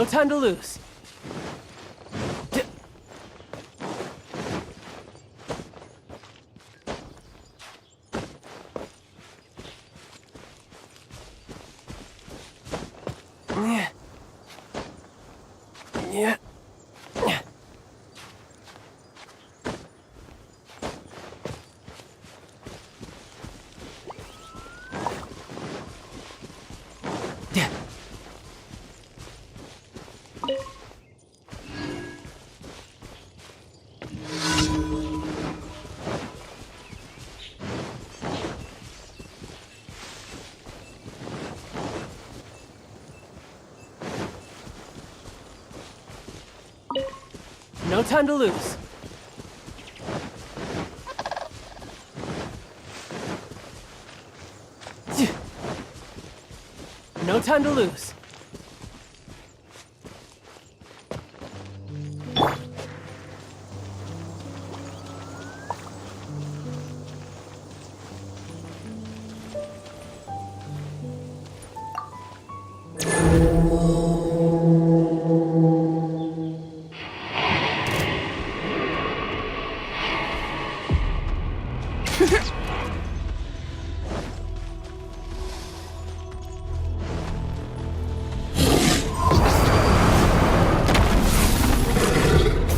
No time to lose. Yeah. No time to lose. No time to lose.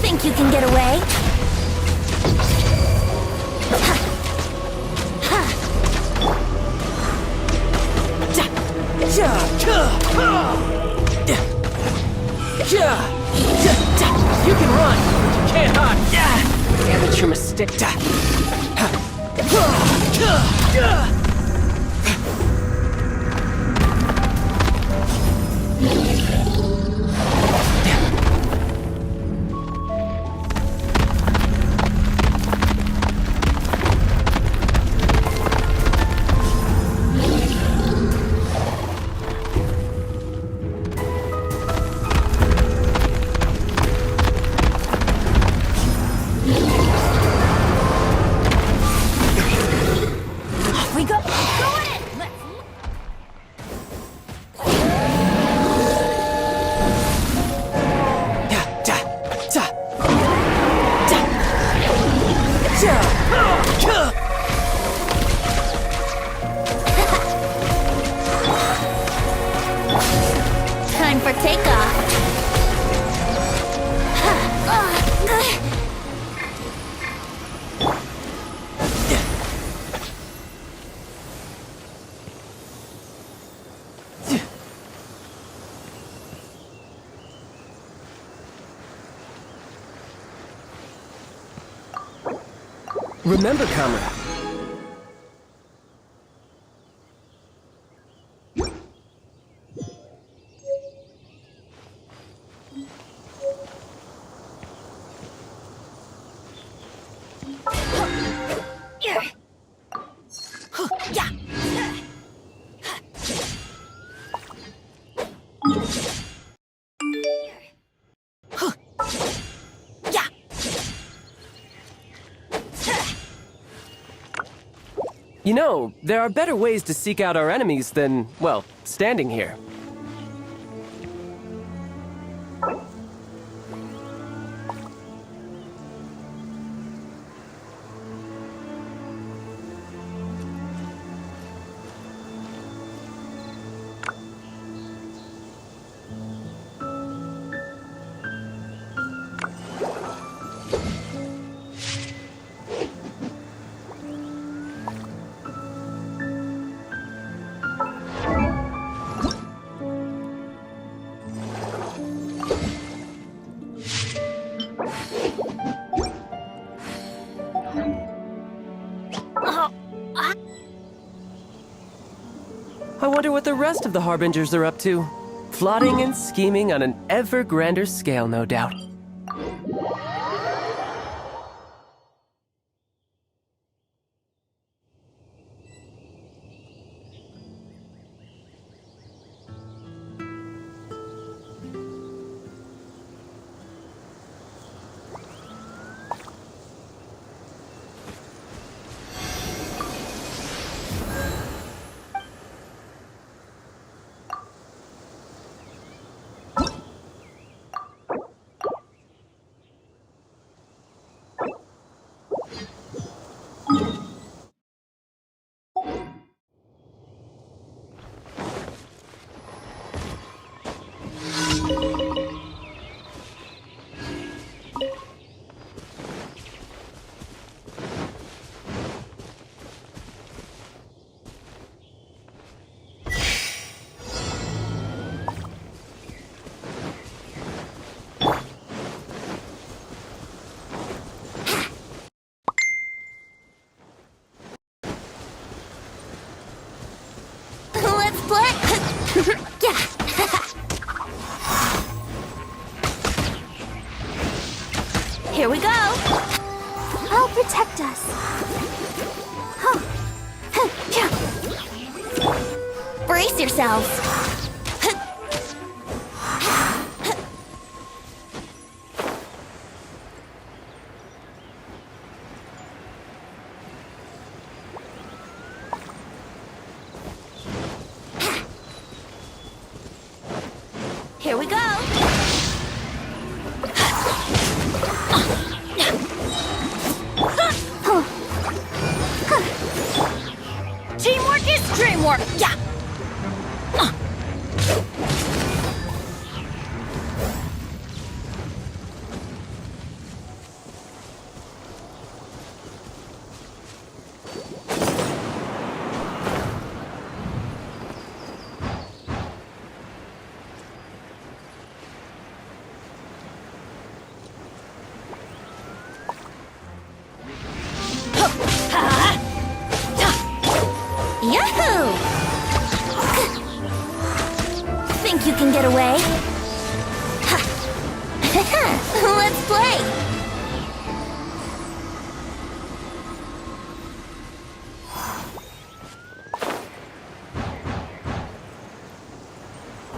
Think you can get away? You can run, but you can't hide. Amateur mistake. We go in! Let's... Time for takeoff. Remember, comrade. You know, there are better ways to seek out our enemies than, well, standing here. I wonder what the rest of the Harbingers are up to. Plotting and scheming on an ever grander scale, no doubt. play. Yeah. Here we go. I'll protect us. Huh. Yeah. Brace yourselves. Here we go. Teamwork is dreamwork. Yeah. Yahoo! Think you can get away? Let's play!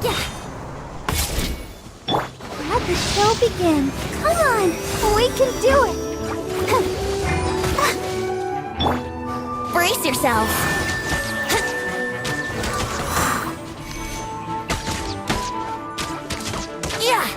Yeah. Let the show begin. Come on, we can do it. Brace yourselves. Yeah.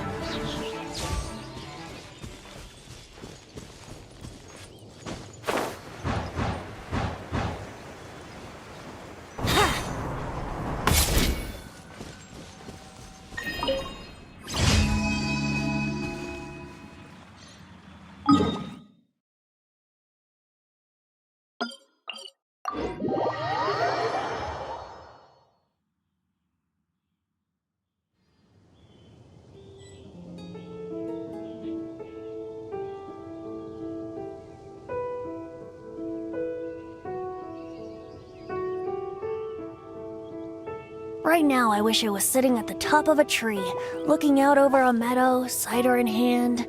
Right now, I wish I was sitting at the top of a tree, looking out over a meadow, cider in hand.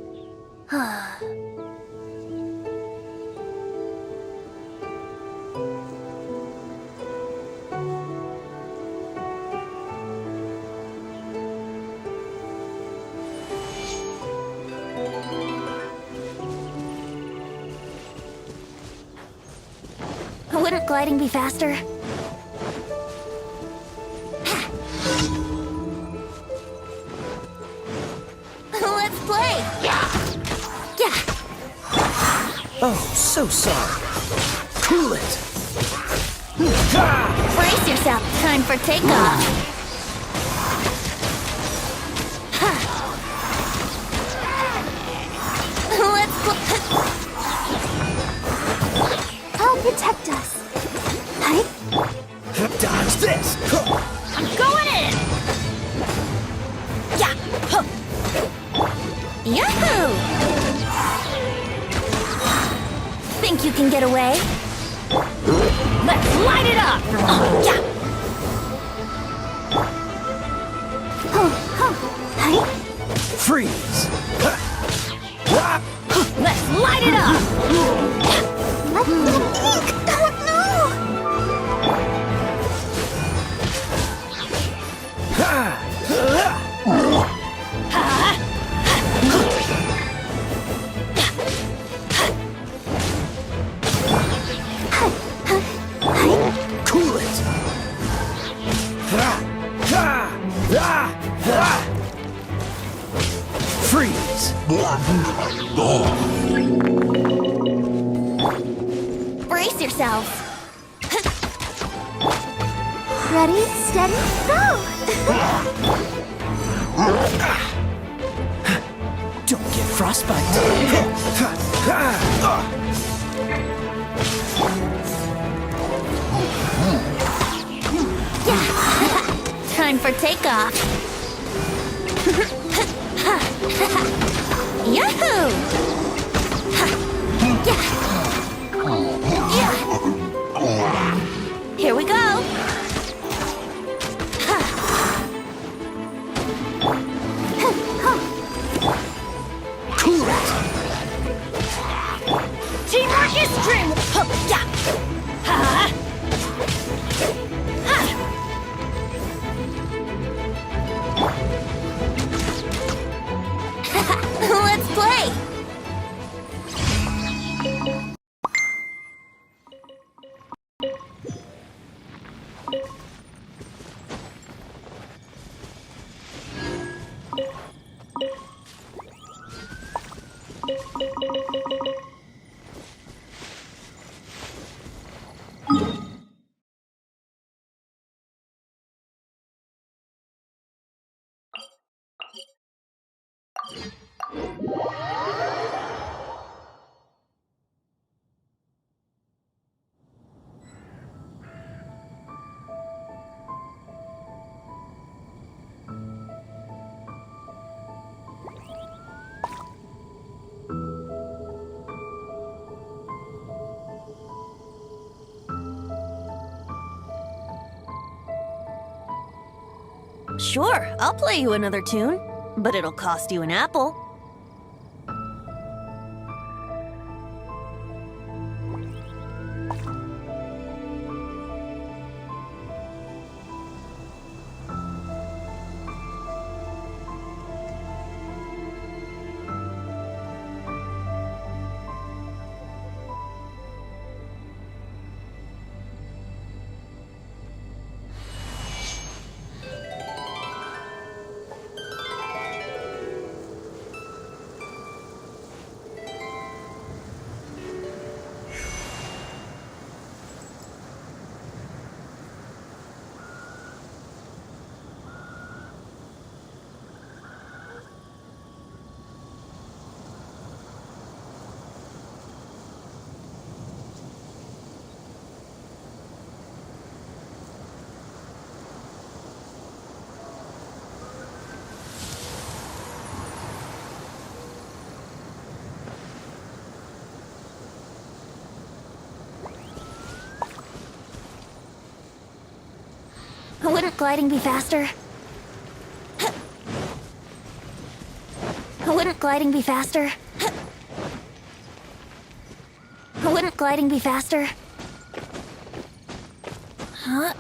Wouldn't gliding be faster? Let's play! Yeah! Oh, so sorry. Cool it. Brace yourself. Time for takeoff. Let's play. I'll protect us. Hi. Dodge this. I'm going in! Yeah! Yahoo! Think you can get away? Let's light it up! Yeah! Hi. Freeze. Let's light it up! Let the ink! Oh no! Cool it. Freeze. Brace yourselves. Ready, steady, go! Don't get frostbite. Time for takeoff. Yahoo! Yeah. Here we go. Sure, I'll play you another tune, but it'll cost you an apple. Wouldn't gliding be faster? Wouldn't gliding be faster? Wouldn't gliding be faster? Huh?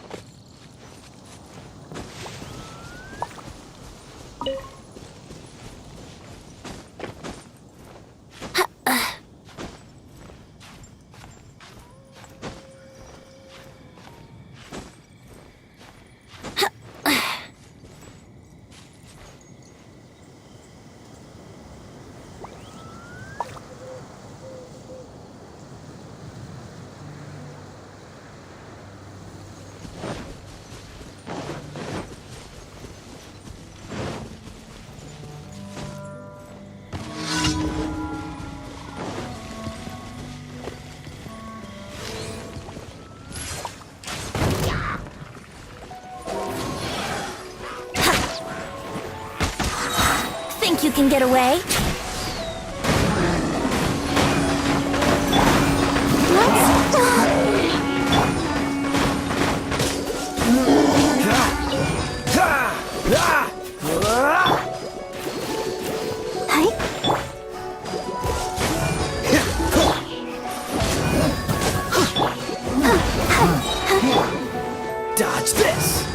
Think you can get away? Let's stop! Dodge this!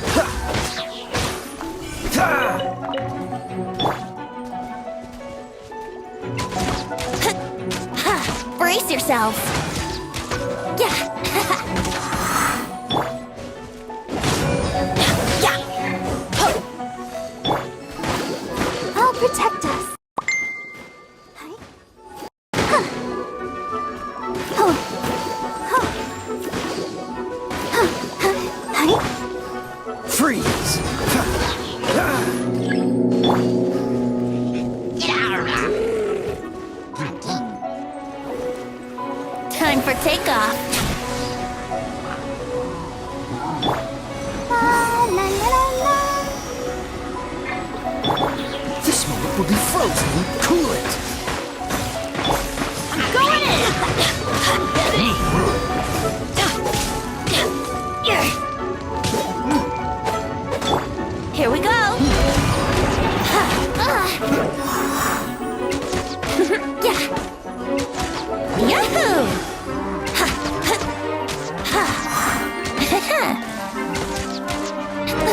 Brace yourselves! Yeah! Yeah! I'll protect us! Freeze! Time for takeoff. La, la, la, la. This moment will be frozen in coolant! I'm going in! Here we go! Yahoo!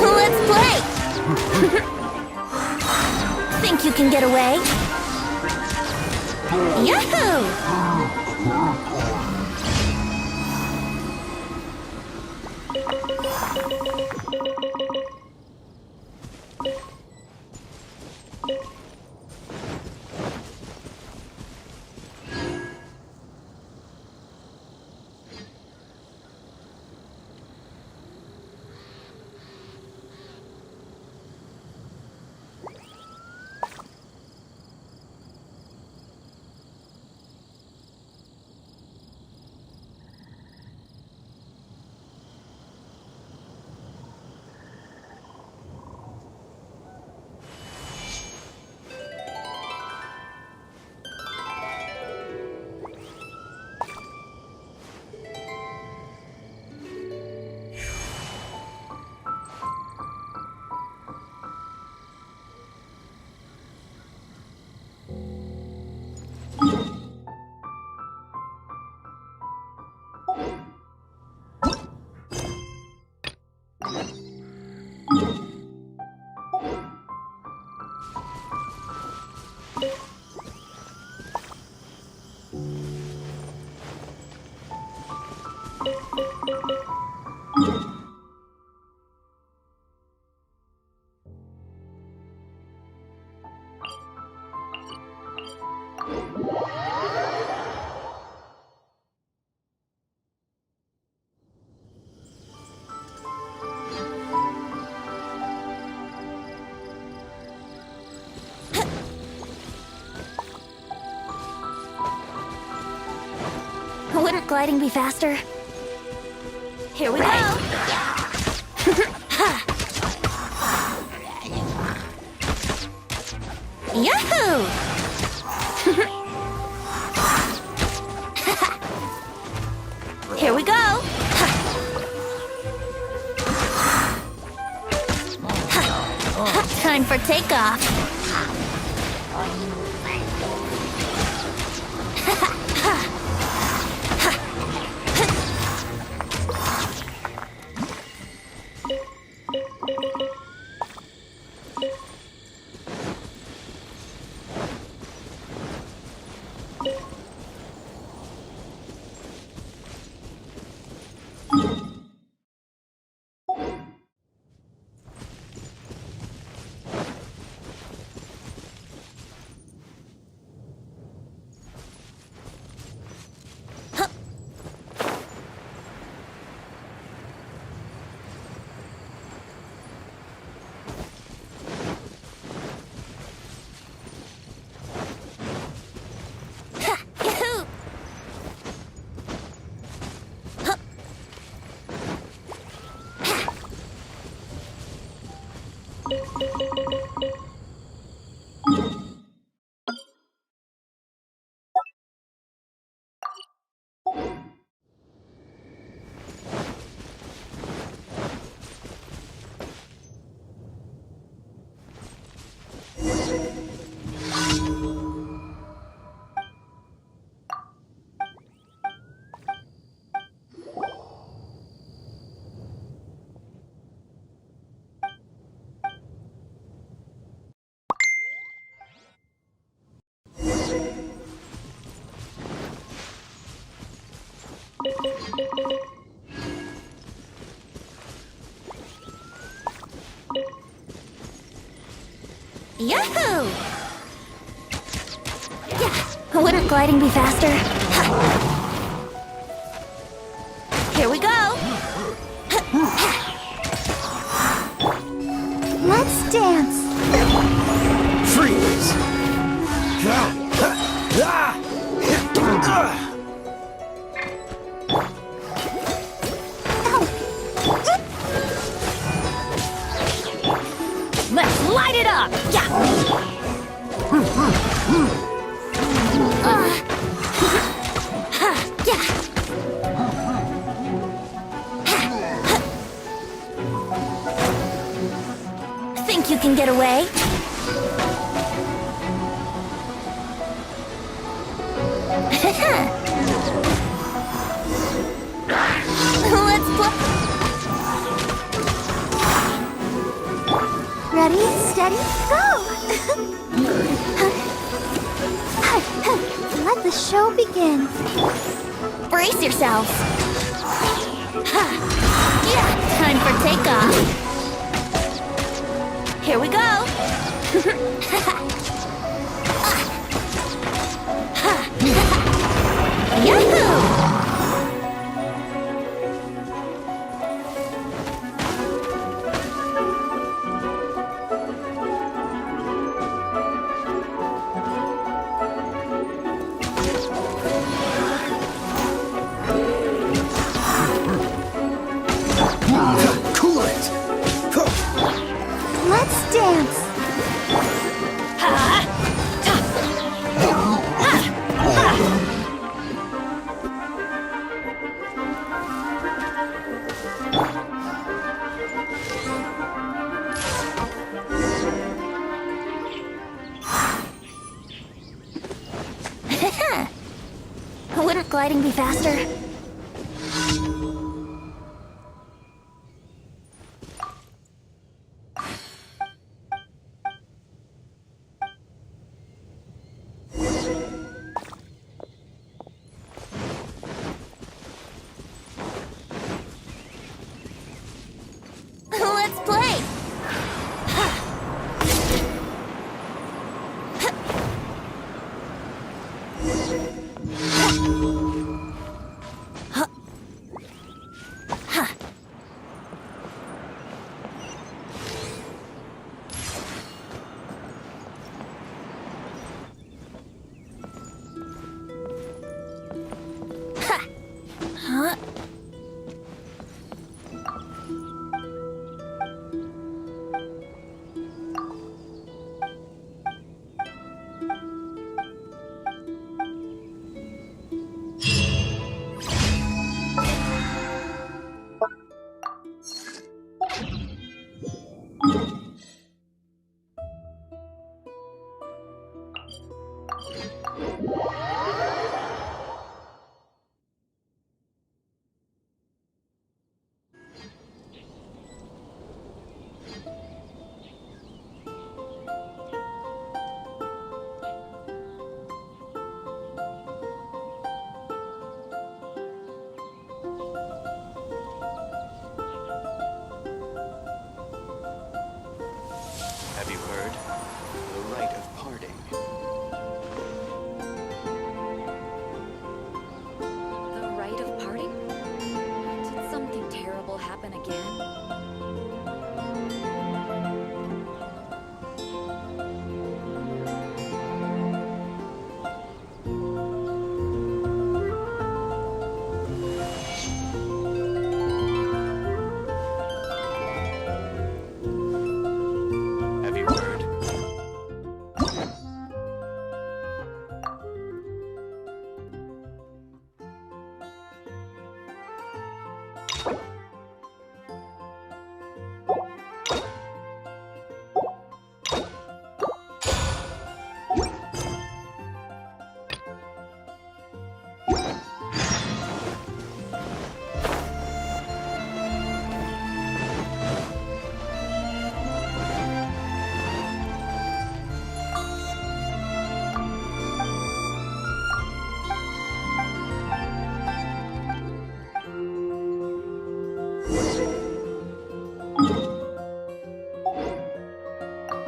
Let's play! Think you can get away? Yahoo! gliding be faster? Here we go! Yahoo! Here we go! Time for takeoff! Yahoo! Yeah, wouldn't gliding be faster? Here we go! Let's dance! Freeze! Let's light it up! Yeah! Yeah! Think you can get away? Let's play! Ready, steady, go! Let the show begin. Brace yourselves. Yeah, time for takeoff. Here we go. Yahoo! Cool it! Let's dance. Wouldn't gliding be faster? Let's play! man again. Have you heard?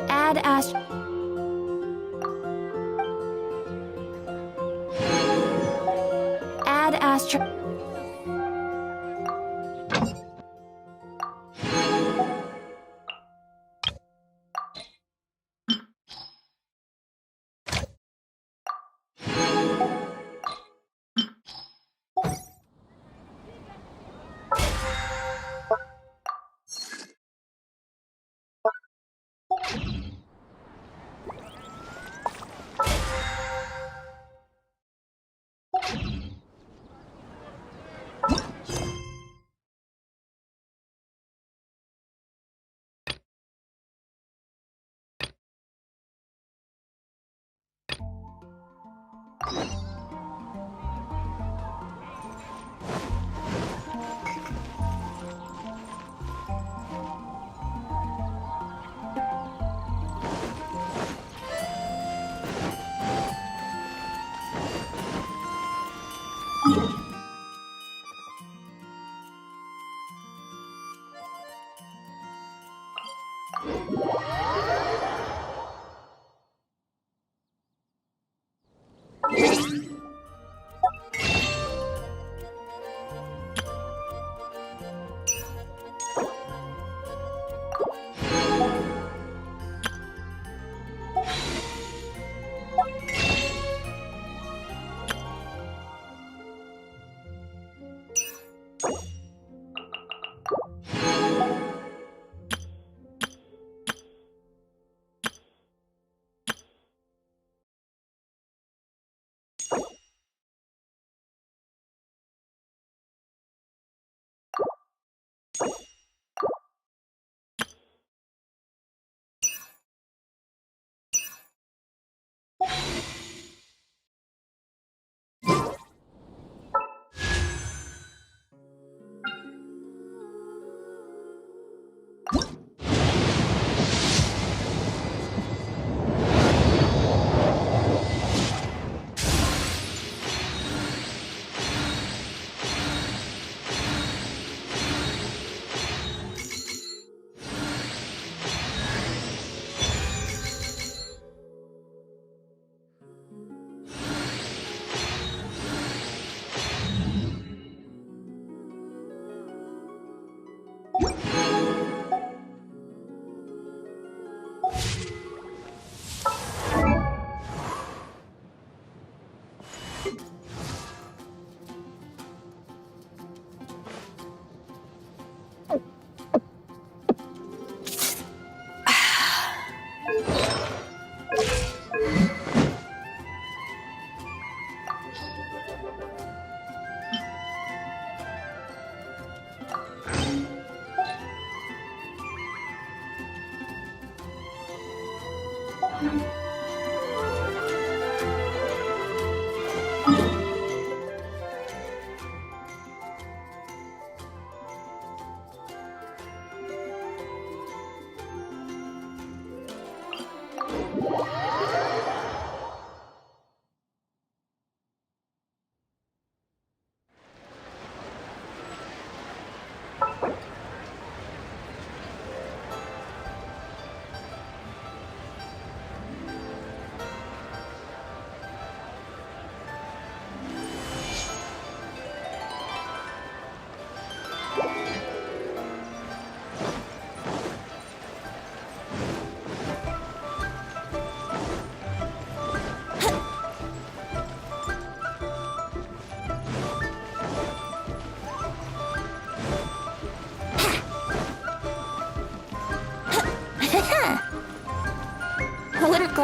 Add Astro. Add Astro.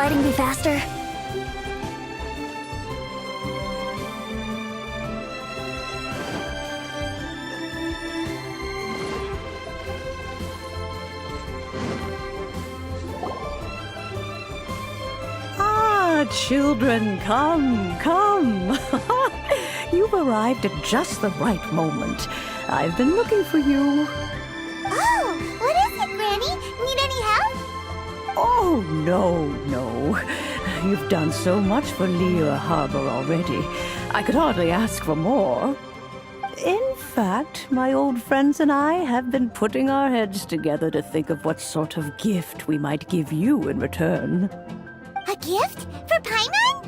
sliding be faster? Children, come. You've arrived at just the right moment. I've been looking for you. Oh, what is it, Granny? Need any help? Oh, no. You've done so much for Liyue Harbor already. I could hardly ask for more. In fact, my old friends and I have been putting our heads together to think of what sort of gift we might give you in return. A gift? For Paimon?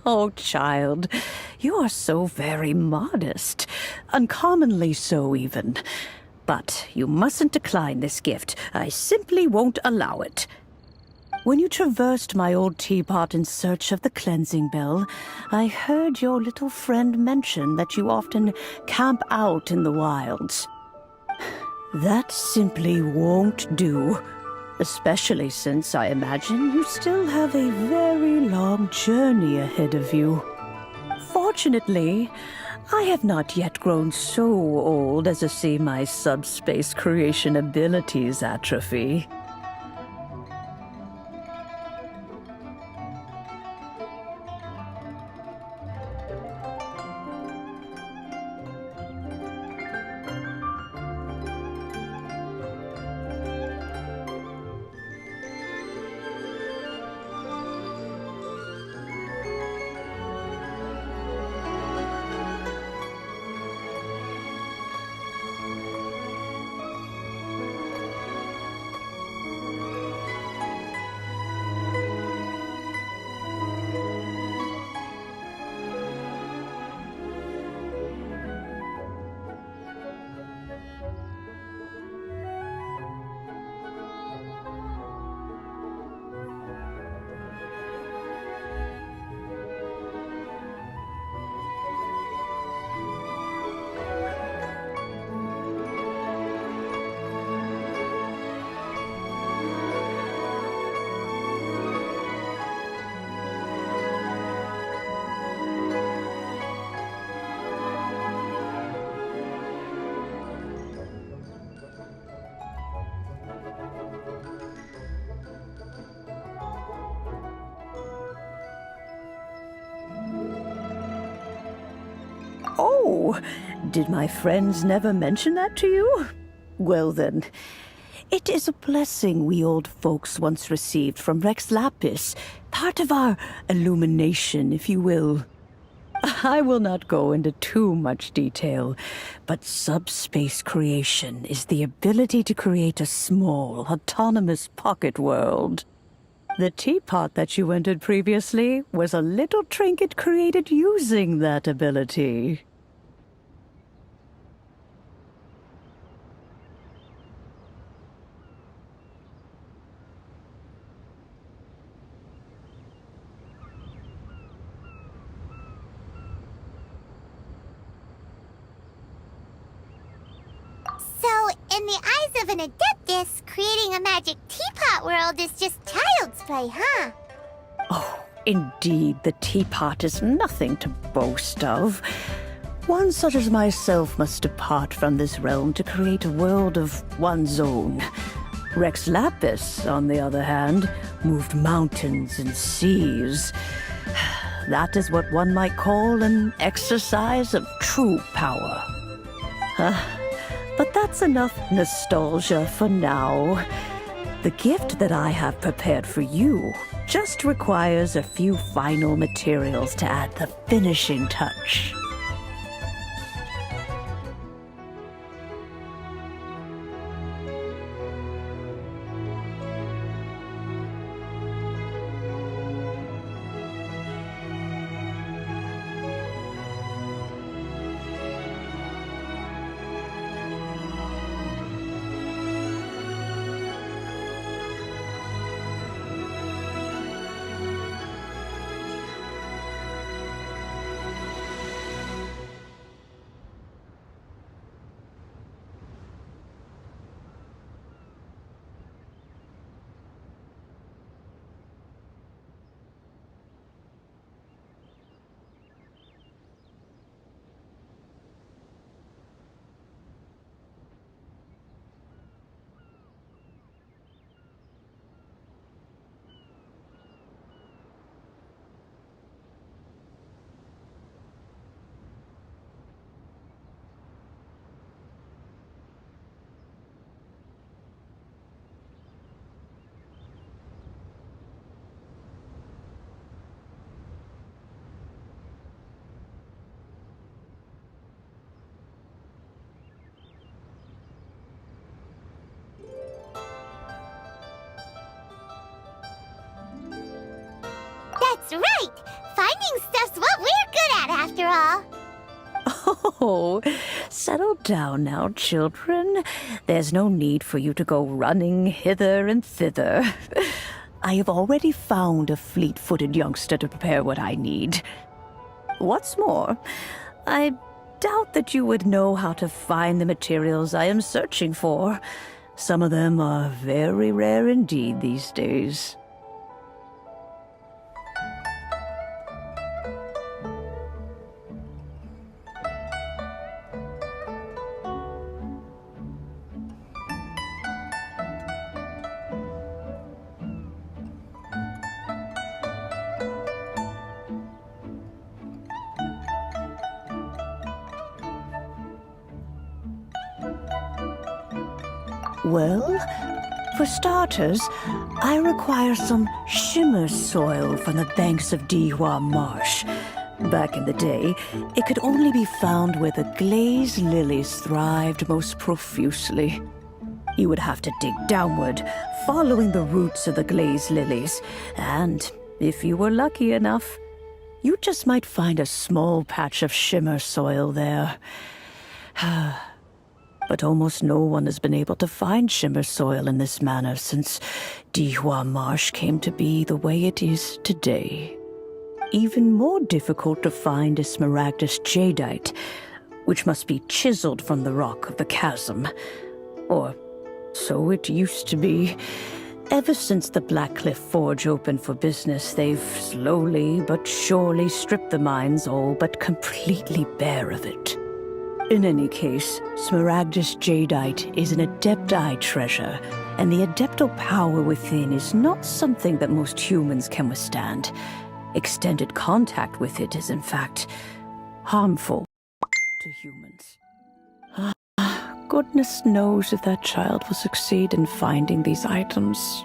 Oh, child, you are so very modest. Uncommonly so, even. But you mustn't decline this gift. I simply won't allow it. When you traversed my old teapot in search of the cleansing bell, I heard your little friend mention that you often camp out in the wilds. That simply won't do. Especially since I imagine you still have a very long journey ahead of you. Fortunately, I have not yet grown so old as to see my subspace creation abilities atrophy. Oh, did my friends never mention that to you? Well then, it is a blessing we old folks once received from Rex Lapis, part of our illumination, if you will. I will not go into too much detail, but subspace creation is the ability to create a small, autonomous pocket world. The teapot that you entered previously was a little trinket created using that ability. So, in the eyes of an adeptus, creating a magic teapot world is just child's play, huh? Oh, indeed, the teapot is nothing to boast of. One such as myself must depart from this realm to create a world of one's own. Rex Lapis, on the other hand, moved mountains and seas. That is what one might call an exercise of true power. But that's enough nostalgia for now. The gift that I have prepared for you just requires a few final materials to add the finishing touch. That's right! Finding stuff's what we're good at, after all. Oh, settle down now, children. There's no need for you to go running hither and thither. I have already found a fleet-footed youngster to prepare what I need. What's more, I doubt that you would know how to find the materials I am searching for. Some of them are very rare indeed these days. Well, for starters, I require some shimmer soil from the banks of Dihua Marsh. Back in the day, it could only be found where the glazed lilies thrived most profusely. You would have to dig downward, following the roots of the glazed lilies, and if you were lucky enough, you just might find a small patch of shimmer soil there. But almost no one has been able to find shimmer soil in this manner since Dihua Marsh came to be the way it is today. Even more difficult to find is smaragdus jadeite, which must be chiseled from the rock of the chasm. Or so it used to be. Ever since the Blackcliff Forge opened for business, they've slowly but surely stripped the mines all but completely bare of it. In any case, smaragdus jadeite is an adepti treasure, and the adeptal power within is not something that most humans can withstand. Extended contact with it is, in fact, harmful to humans. Goodness knows if that child will succeed in finding these items.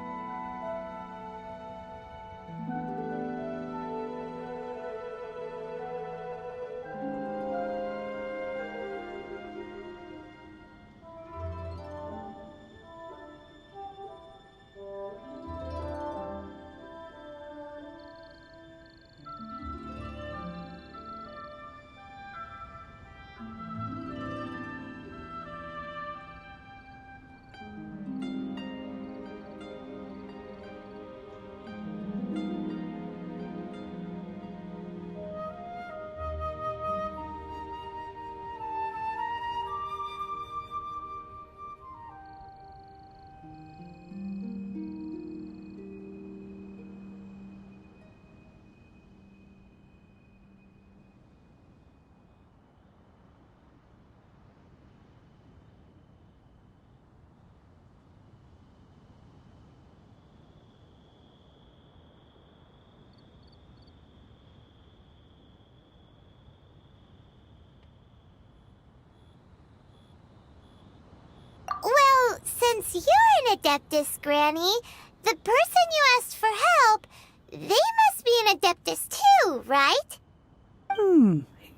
Well, since you're an Adeptus, Granny, the person you asked for help, they must be an Adeptus too, right?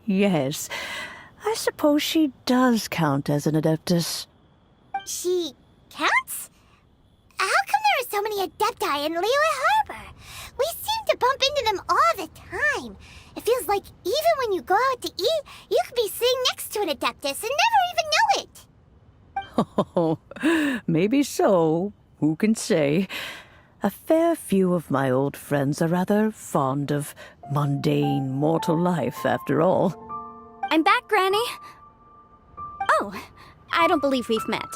Yes. I suppose she does count as an Adeptus. She counts? How come there are so many Adepti in Liyue Harbor? We seem to bump into them all the time. It feels like even when you go out to eat, you could be sitting next to an Adeptus and never even know it. Oh, maybe so. Who can say? A fair few of my old friends are rather fond of mundane mortal life, after all. I'm back, Granny. Oh, I don't believe we've met.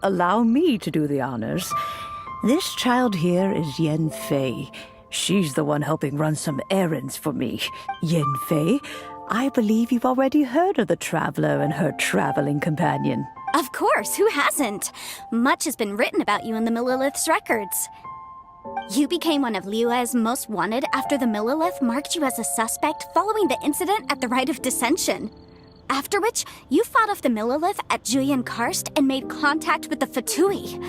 Allow me to do the honors. This child here is Yen Fei. She's the one helping run some errands for me. Yen Fei, I believe you've already heard of the Traveler and her traveling companion. Of course, who hasn't? Much has been written about you in the Millilith's records. You became one of Liyue's most wanted after the Millilith marked you as a suspect following the incident at the Rite of Dissension. After which, you fought off the Millilith at Julian Karst and made contact with the Fatui.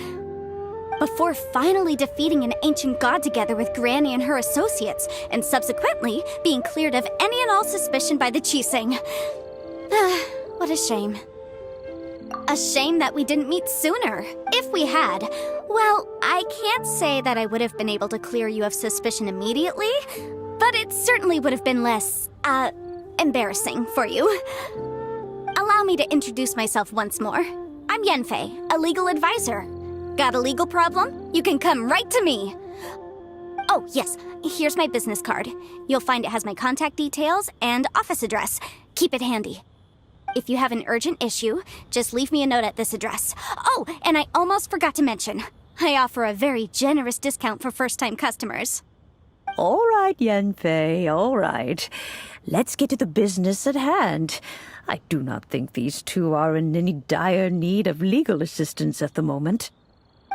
Before finally defeating an ancient god together with Granny and her associates, and subsequently being cleared of any and all suspicion by the Chiseng. What a shame. A shame that we didn't meet sooner. If we had, well, I can't say that I would have been able to clear you of suspicion immediately, but it certainly would have been less, embarrassing for you. Allow me to introduce myself once more. I'm Yenfei, a legal advisor. Got a legal problem? You can come right to me. Oh, yes, here's my business card. You'll find it has my contact details and office address. Keep it handy. If you have an urgent issue, just leave me a note at this address. Oh, and I almost forgot to mention, I offer a very generous discount for first-time customers. All right, Yenfei, all right. Let's get to the business at hand. I do not think these two are in any dire need of legal assistance at the moment.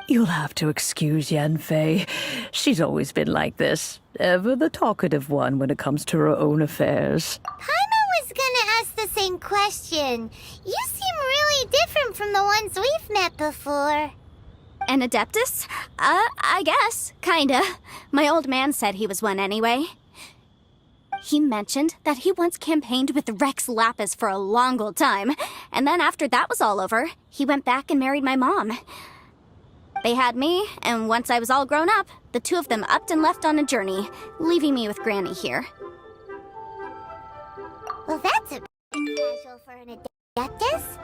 You'll have to excuse Yenfei. She's always been like this, ever the talkative one when it comes to her own affairs. Paimon was gonna ask the same question. You seem really different from the ones we've met before. An Adeptus? I guess, kinda. My old man said he was one anyway. He mentioned that he once campaigned with Rex Lapis for a long old time, and then after that was all over, he went back and married my mom. They had me, and once I was all grown up, the two of them upped and left on a journey, leaving me with Granny here. Well, that's a bit casual for an Adeptus.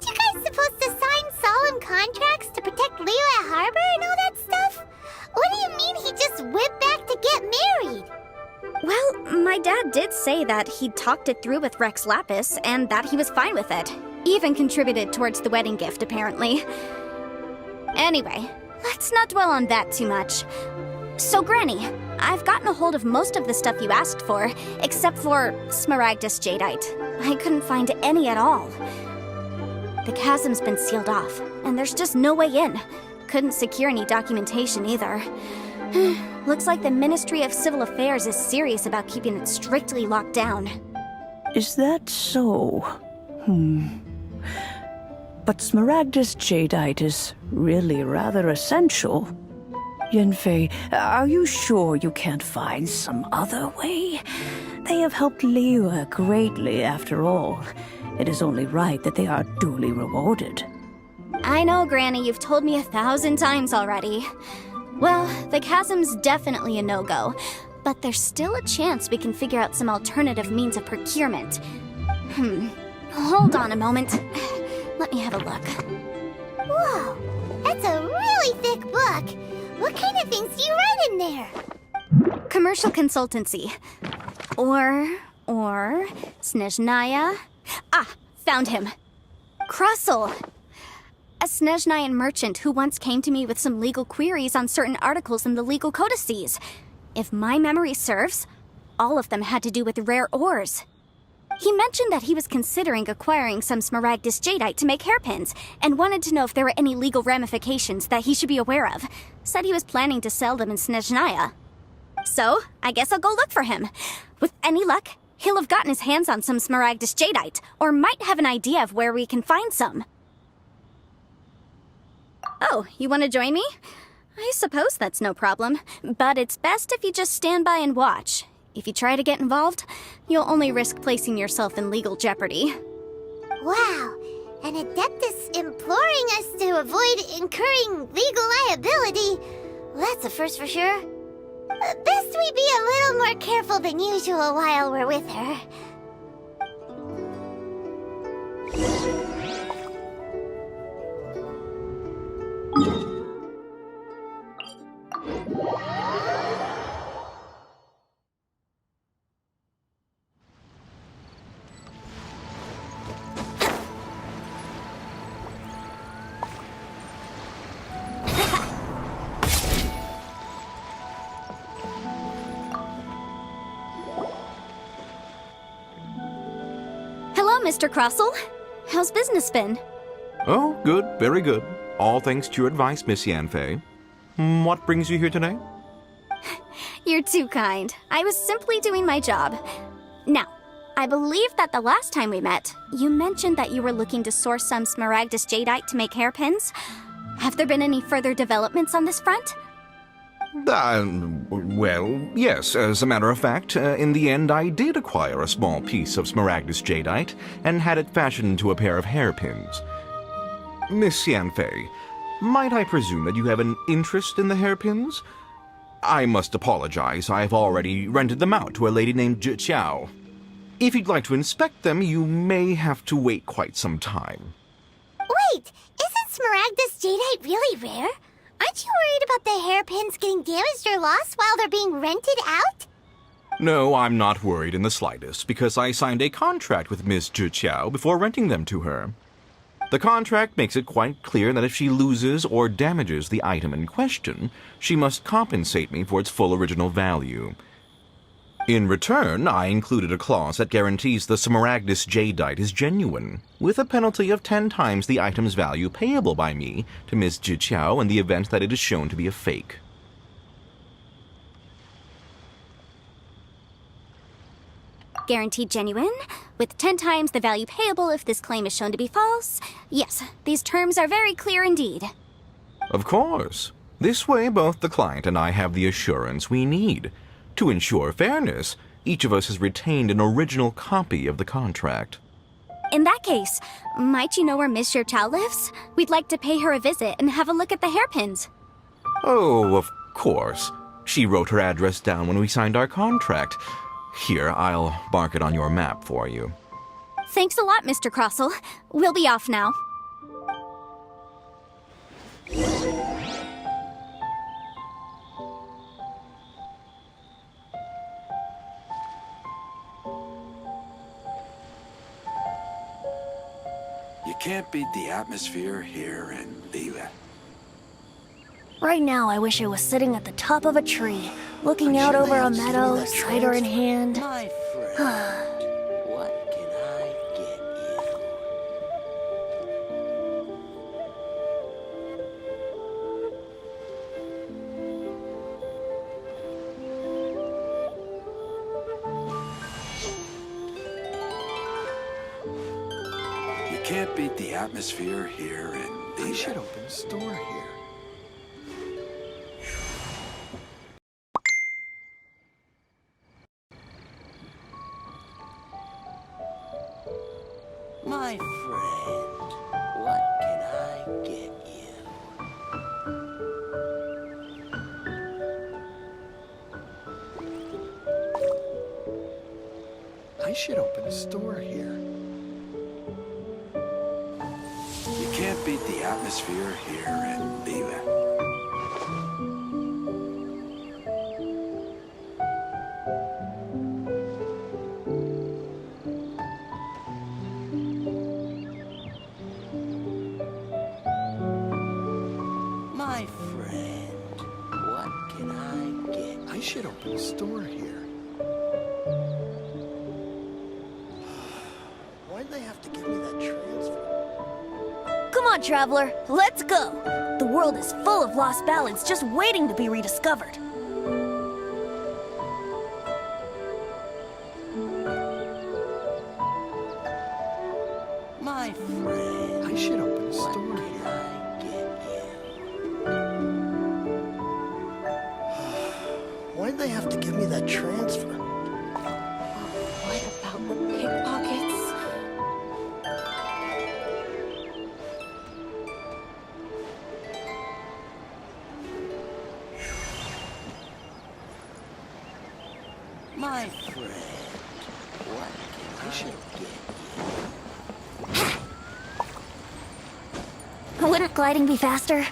Aren't you guys supposed to sign solemn contracts to protect Liyue Harbor and all that stuff? What do you mean he just went back to get married? Well, my dad did say that he'd talked it through with Rex Lapis, and that he was fine with it. Even contributed towards the wedding gift, apparently. Anyway, let's not dwell on that too much. So, Granny, I've gotten a hold of most of the stuff you asked for, except for Smaragdus Jadeite. I couldn't find any at all. The chasm's been sealed off, and there's just no way in. Couldn't secure any documentation either. Looks like the Ministry of Civil Affairs is serious about keeping it strictly locked down. Is that so? But Smaragdus Jadeite is really rather essential. Yenfei, are you sure you can't find some other way? They have helped Liyue greatly, after all. It is only right that they are duly rewarded. I know, Granny, you've told me 1,000 times already. Well, the chasm's definitely a no-go, but there's still a chance we can figure out some alternative means of procurement. Hold on a moment. Let me have a look. Whoa, that's a really thick book. What kind of things do you write in there? Commercial consultancy. Or Snezhnaya. Ah, found him. Krustle. A Snezhnayan merchant who once came to me with some legal queries on certain articles in the legal codices. If my memory serves, all of them had to do with rare ores. He mentioned that he was considering acquiring some Smaragdus Jadeite to make hairpins, and wanted to know if there were any legal ramifications that he should be aware of. Said he was planning to sell them in Snezhnaya. So, I guess I'll go look for him. With any luck, he'll have gotten his hands on some Smaragdus Jadeite, or might have an idea of where we can find some. Oh, you want to join me? I suppose that's no problem, but it's best if you just stand by and watch. If you try to get involved, you'll only risk placing yourself in legal jeopardy. Wow, an Adeptus imploring us to avoid incurring legal liability. Well, that's a first for sure. Best we be a little more careful than usual while we're with her. Hello, Mr. Krustle. How's business been? Oh, good, very good. All thanks to your advice, Miss Yanfei. What brings you here today? You're too kind. I was simply doing my job. Now, I believe that the last time we met, you mentioned that you were looking to source some Smaragdus Jadeite to make hairpins. Have there been any further developments on this front? Well, yes, as a matter of fact, in the end I did acquire a small piece of smaragdus jadeite and had it fashioned into a pair of hairpins. Miss Yanfei, might I presume that you have an interest in the hairpins? I must apologize, I've already rented them out to a lady named Zhi. If you'd like to inspect them, you may have to wait quite some time. Wait, isn't smaragdus jadeite really rare? Aren't you worried about the hairpins getting damaged or lost while they're being rented out? No, I'm not worried in the slightest, because I signed a contract with Miss Zhi before renting them to her. The contract makes it quite clear that if she loses or damages the item in question, she must compensate me for its full original value. In return, I included a clause that guarantees the smaragdus jadeite is genuine, with a penalty of 10 times the item's value payable by me to Miss Zhi in the event that it is shown to be a fake. Guaranteed genuine, with 10 times the value payable if this claim is shown to be false. Yes, these terms are very clear indeed. Of course. This way, both the client and I have the assurance we need. To ensure fairness, each of us has retained an original copy of the contract. In that case, might you know where Miss Zhi lives? We'd like to pay her a visit and have a look at the hairpins. Oh, of course. She wrote her address down when we signed our contract. Here, I'll mark it on your map for you. Thanks a lot, Mr. Crossell. We'll be off now. You can't beat the atmosphere here in Liyue. Right now, I wish I was sitting at the top of a tree, looking out over a meadow, cider in hand. My friend, what can I get You can't beat the atmosphere here in Liyue. I should open a store here. My friend, what can I get you? I should open a store here. You can't beat the atmosphere here in Liyue. My friend, what can I get you? I should open a store here. Why'd they have to give me that transfer? Come on, traveler, let's go! The world is full of lost ballads just waiting to be rediscovered. My friend, I should open a what store can here. I get you? Why'd they have to give me that transfer? What about the pickpockets? My friend, what can I get you? Wouldn't gliding be faster?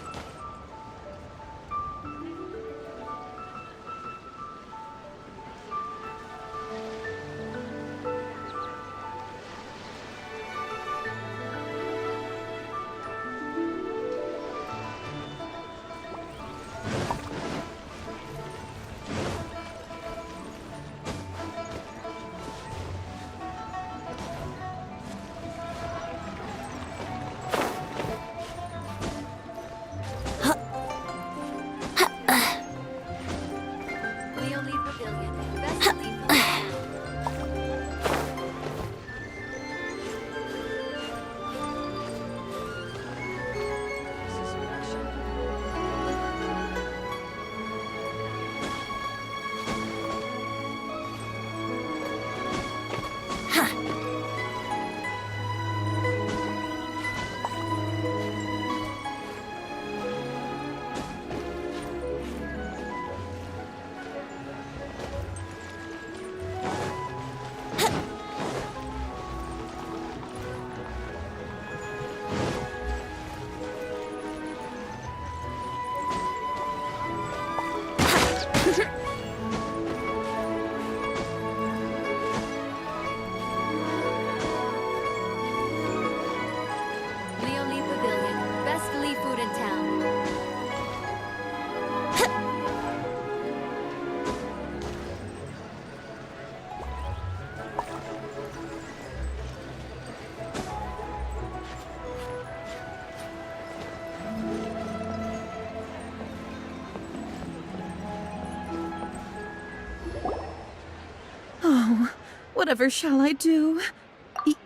Whatever shall I do?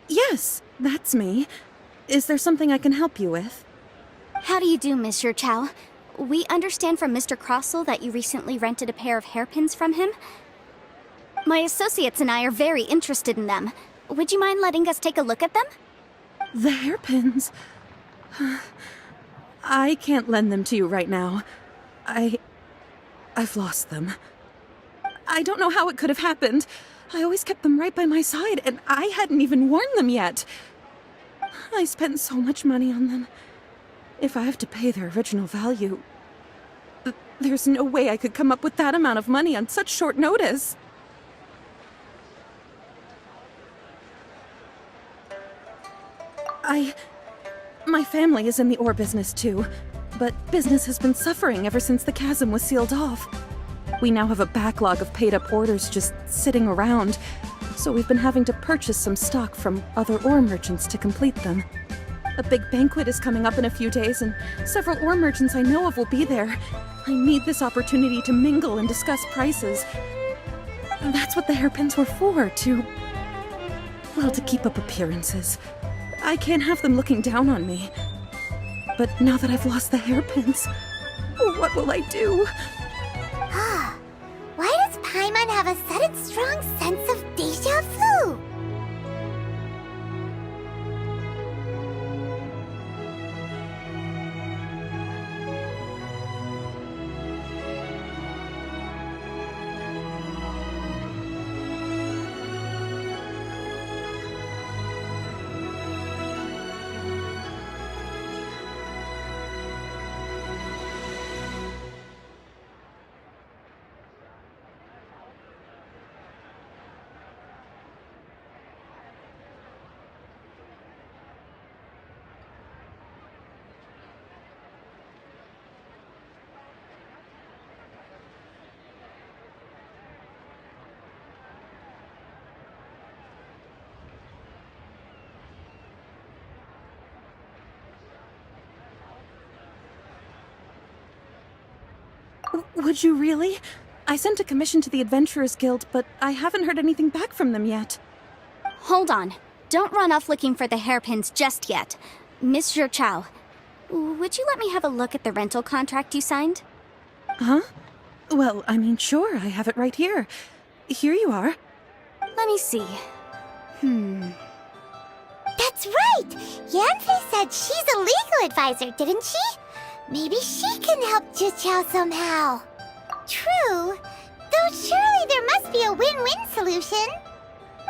Yes, that's me. Is there something I can help you with? How do you do, Monsieur Chow? We understand from Mr. Crossell that you recently rented a pair of hairpins from him. My associates and I are very interested in them. Would you mind letting us take a look at them? The hairpins? I can't lend them to you right now. I've lost them. I don't know how it could have happened. I always kept them right by my side, and I hadn't even worn them yet. I spent so much money on them. If I have to pay their original value, there's no way I could come up with that amount of money on such short notice. My family is in the ore business too, but business has been suffering ever since the chasm was sealed off. We now have a backlog of paid-up orders just sitting around, so we've been having to purchase some stock from other ore merchants to complete them. A big banquet is coming up in a few days, and several ore merchants I know of will be there. I need this opportunity to mingle and discuss prices. That's what the hairpins were for, to keep up appearances. I can't have them looking down on me. But now that I've lost the hairpins, what will I do? Why does Paimon have a sudden strong sense of deja vu? Would you really? I sent a commission to the Adventurers Guild, but I haven't heard anything back from them yet. Hold on. Don't run off looking for the hairpins just yet. Monsieur Chow, would you let me have a look at the rental contract you signed? Huh? Well, I mean, sure, I have it right here. Here you are. Let me see. That's right! Yanfei said she's a legal advisor, didn't she? Maybe she can help Juqiao somehow. True. Though surely there must be a win-win solution.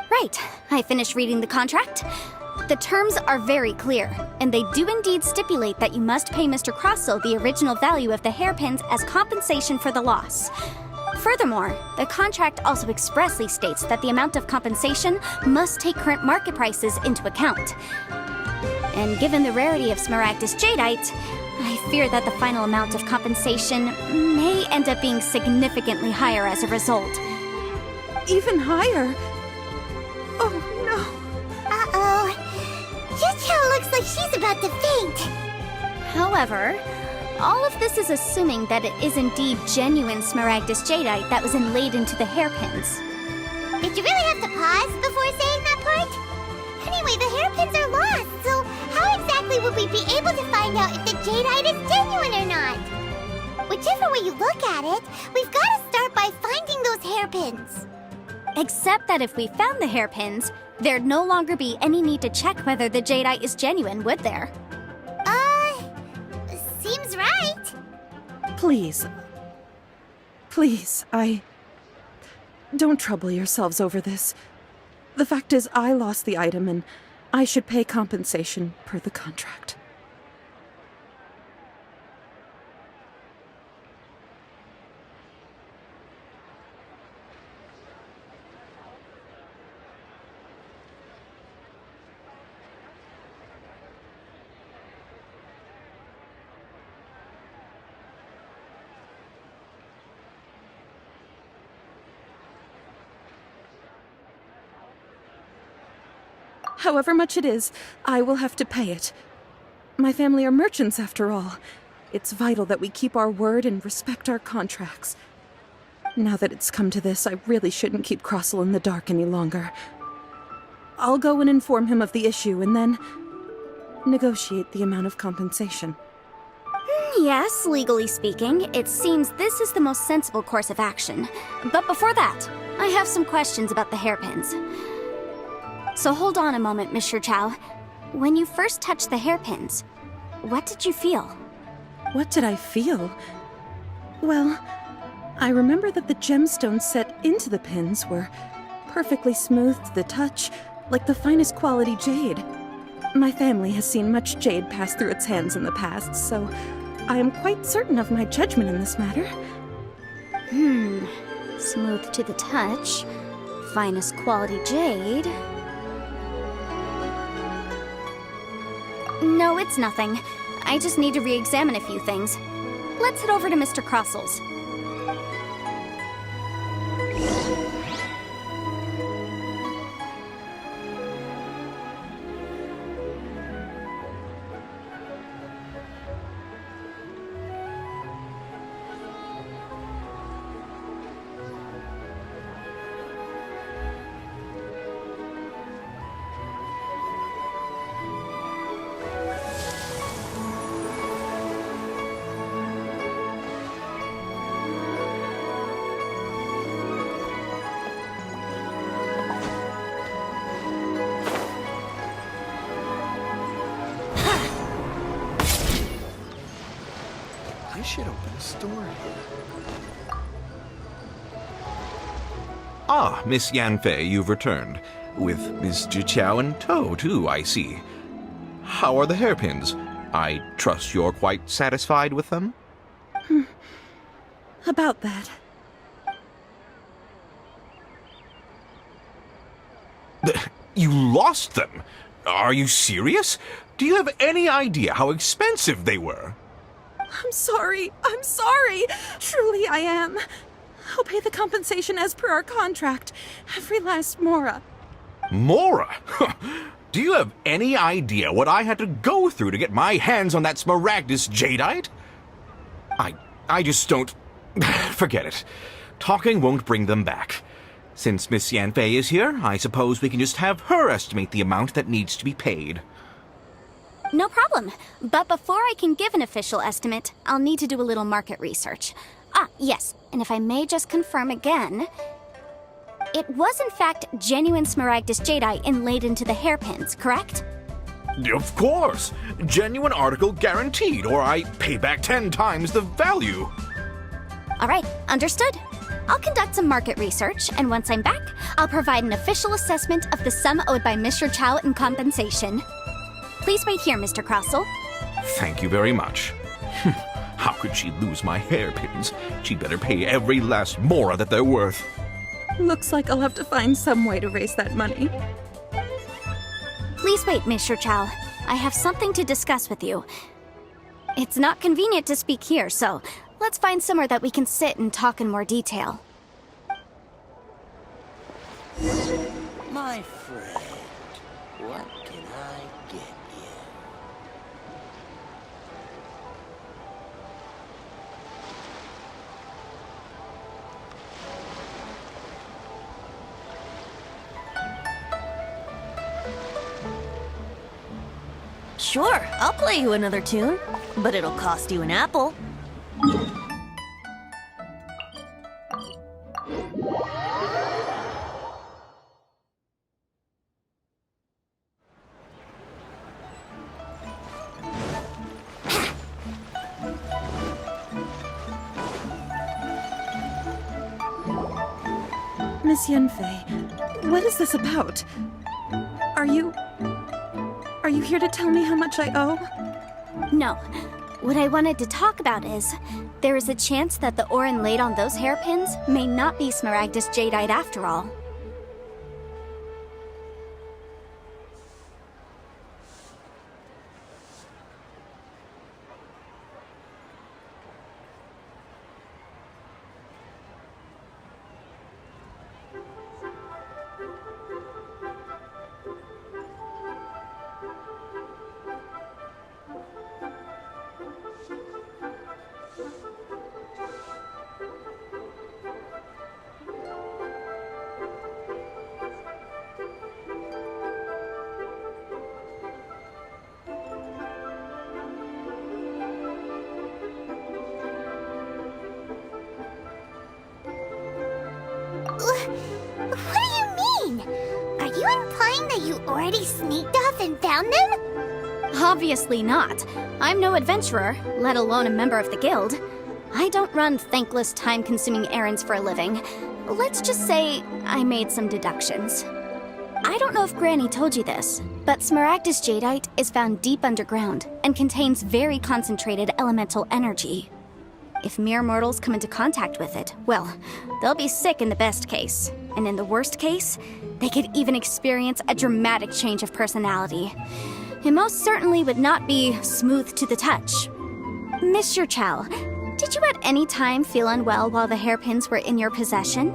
Right. I finished reading the contract. The terms are very clear, and they do indeed stipulate that you must pay Mr. Crossell the original value of the hairpins as compensation for the loss. Furthermore, the contract also expressly states that the amount of compensation must take current market prices into account. And given the rarity of Smaragdus Jadeite, I fear that the final amount of compensation may end up being significantly higher as a result. Even higher? Oh, no. Uh-oh. Juqiao looks like she's about to faint. However, all of this is assuming that it is indeed genuine Smaragdus Jadeite that was inlaid into the hairpins. Did you really have to pause before saying that part? Anyway, the hairpins are lost, so how exactly would we be able to find out if the Jadeite is genuine or not? Whichever way you look at it, we've got to start by finding those hairpins. Except that if we found the hairpins, there'd no longer be any need to check whether the Jadeite is genuine, would there? Seems right. Please, don't trouble yourselves over this. The fact is, I lost the item, and I should pay compensation per the contract. However much it is, I will have to pay it. My family are merchants, after all. It's vital that we keep our word and respect our contracts. Now that it's come to this, I really shouldn't keep Crossell in the dark any longer. I'll go and inform him of the issue and then negotiate the amount of compensation. Yes, legally speaking, it seems this is the most sensible course of action. But before that, I have some questions about the hairpins. So hold on a moment, Mr. Chow. When you first touched the hairpins, what did you feel? What did I feel? Well, I remember that the gemstones set into the pins were perfectly smooth to the touch, like the finest quality jade. My family has seen much jade pass through its hands in the past, so I am quite certain of my judgment in this matter. Smooth to the touch, finest quality jade. No, it's nothing. I just need to re-examine a few things. Let's head over to Mr. Crossel's. I should open a store here. Ah, Miss Yanfei, you've returned. With Miss Jiqiao in tow, too, I see. How are the hairpins? I trust you're quite satisfied with them? About that. You lost them? Are you serious? Do you have any idea how expensive they were? I'm sorry. Truly I am. I'll pay the compensation as per our contract. Every last mora. Mora? Do you have any idea what I had to go through to get my hands on that smaragdus jadeite? I just don't... Forget it. Talking won't bring them back. Since Miss Yanfei is here, I suppose we can just have her estimate the amount that needs to be paid. No problem. But before I can give an official estimate, I'll need to do a little market research. Ah, yes, and if I may just confirm again, it was in fact genuine smaragdus jadeite inlaid into the hairpins, correct? Of course! Genuine article guaranteed, or I pay back 10 times the value. All right, understood. I'll conduct some market research, and once I'm back, I'll provide an official assessment of the sum owed by Mr. Chow in compensation. Please wait here, Mr. Crossell. Thank you very much. How could she lose my hairpins? She'd better pay every last mora that they're worth. Looks like I'll have to find some way to raise that money. Please wait, Mr. Chow. I have something to discuss with you. It's not convenient to speak here, so let's find somewhere that we can sit and talk in more detail. My friend, what can I get you? Sure, I'll play you another tune, but it'll cost you an apple. Miss Yanfei, what is this about? Are you here to tell me how much I owe? No. What I wanted to talk about is, there is a chance that the ore inlaid on those hairpins may not be smaragdus jadeite after all. you implying that you already sneaked off and found them? Obviously not. I'm no adventurer, let alone a member of the guild. I don't run thankless, time-consuming errands for a living. Let's just say I made some deductions. I don't know if Granny told you this, but Smaragdus jadeite is found deep underground and contains very concentrated elemental energy. If mere mortals come into contact with it, well, they'll be sick in the best case. And in the worst case, they could even experience a dramatic change of personality. It most certainly would not be smooth to the touch. Monsieur Chow, did you at any time feel unwell while the hairpins were in your possession?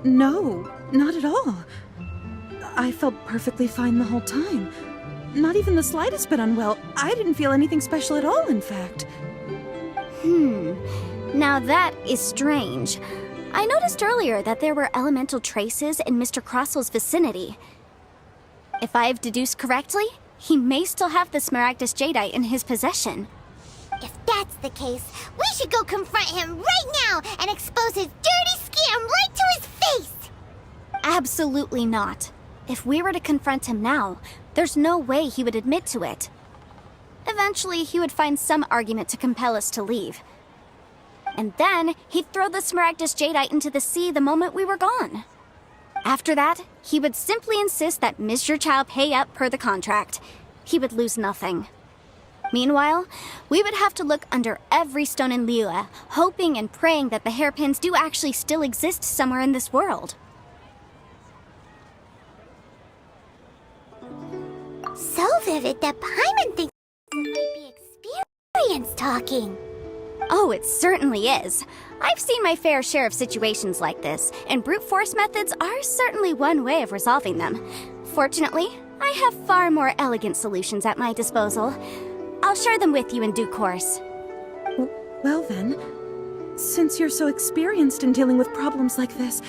No, not at all. I felt perfectly fine the whole time. Not even the slightest bit unwell. I didn't feel anything special at all, in fact. Now that is strange. I noticed earlier that there were elemental traces in Mr. Crossel's vicinity. If I've deduced correctly, he may still have the Smaragdus jadeite in his possession. If that's the case, we should go confront him right now and expose his dirty scam right to his face! Absolutely not. If we were to confront him now, there's no way he would admit to it. Eventually, he would find some argument to compel us to leave. And then, he'd throw the Smaragdus jadeite into the sea the moment we were gone. After that, he would simply insist that Mr. Chow pay up per the contract. He would lose nothing. Meanwhile, we would have to look under every stone in Liyue, hoping and praying that the hairpins do actually still exist somewhere in this world. So vivid that Paimon thinks it might be experience talking. Oh, it certainly is. I've seen my fair share of situations like this, and brute force methods are certainly one way of resolving them. Fortunately, I have far more elegant solutions at my disposal. I'll share them with you in due course. Well then, since you're so experienced in dealing with problems like this,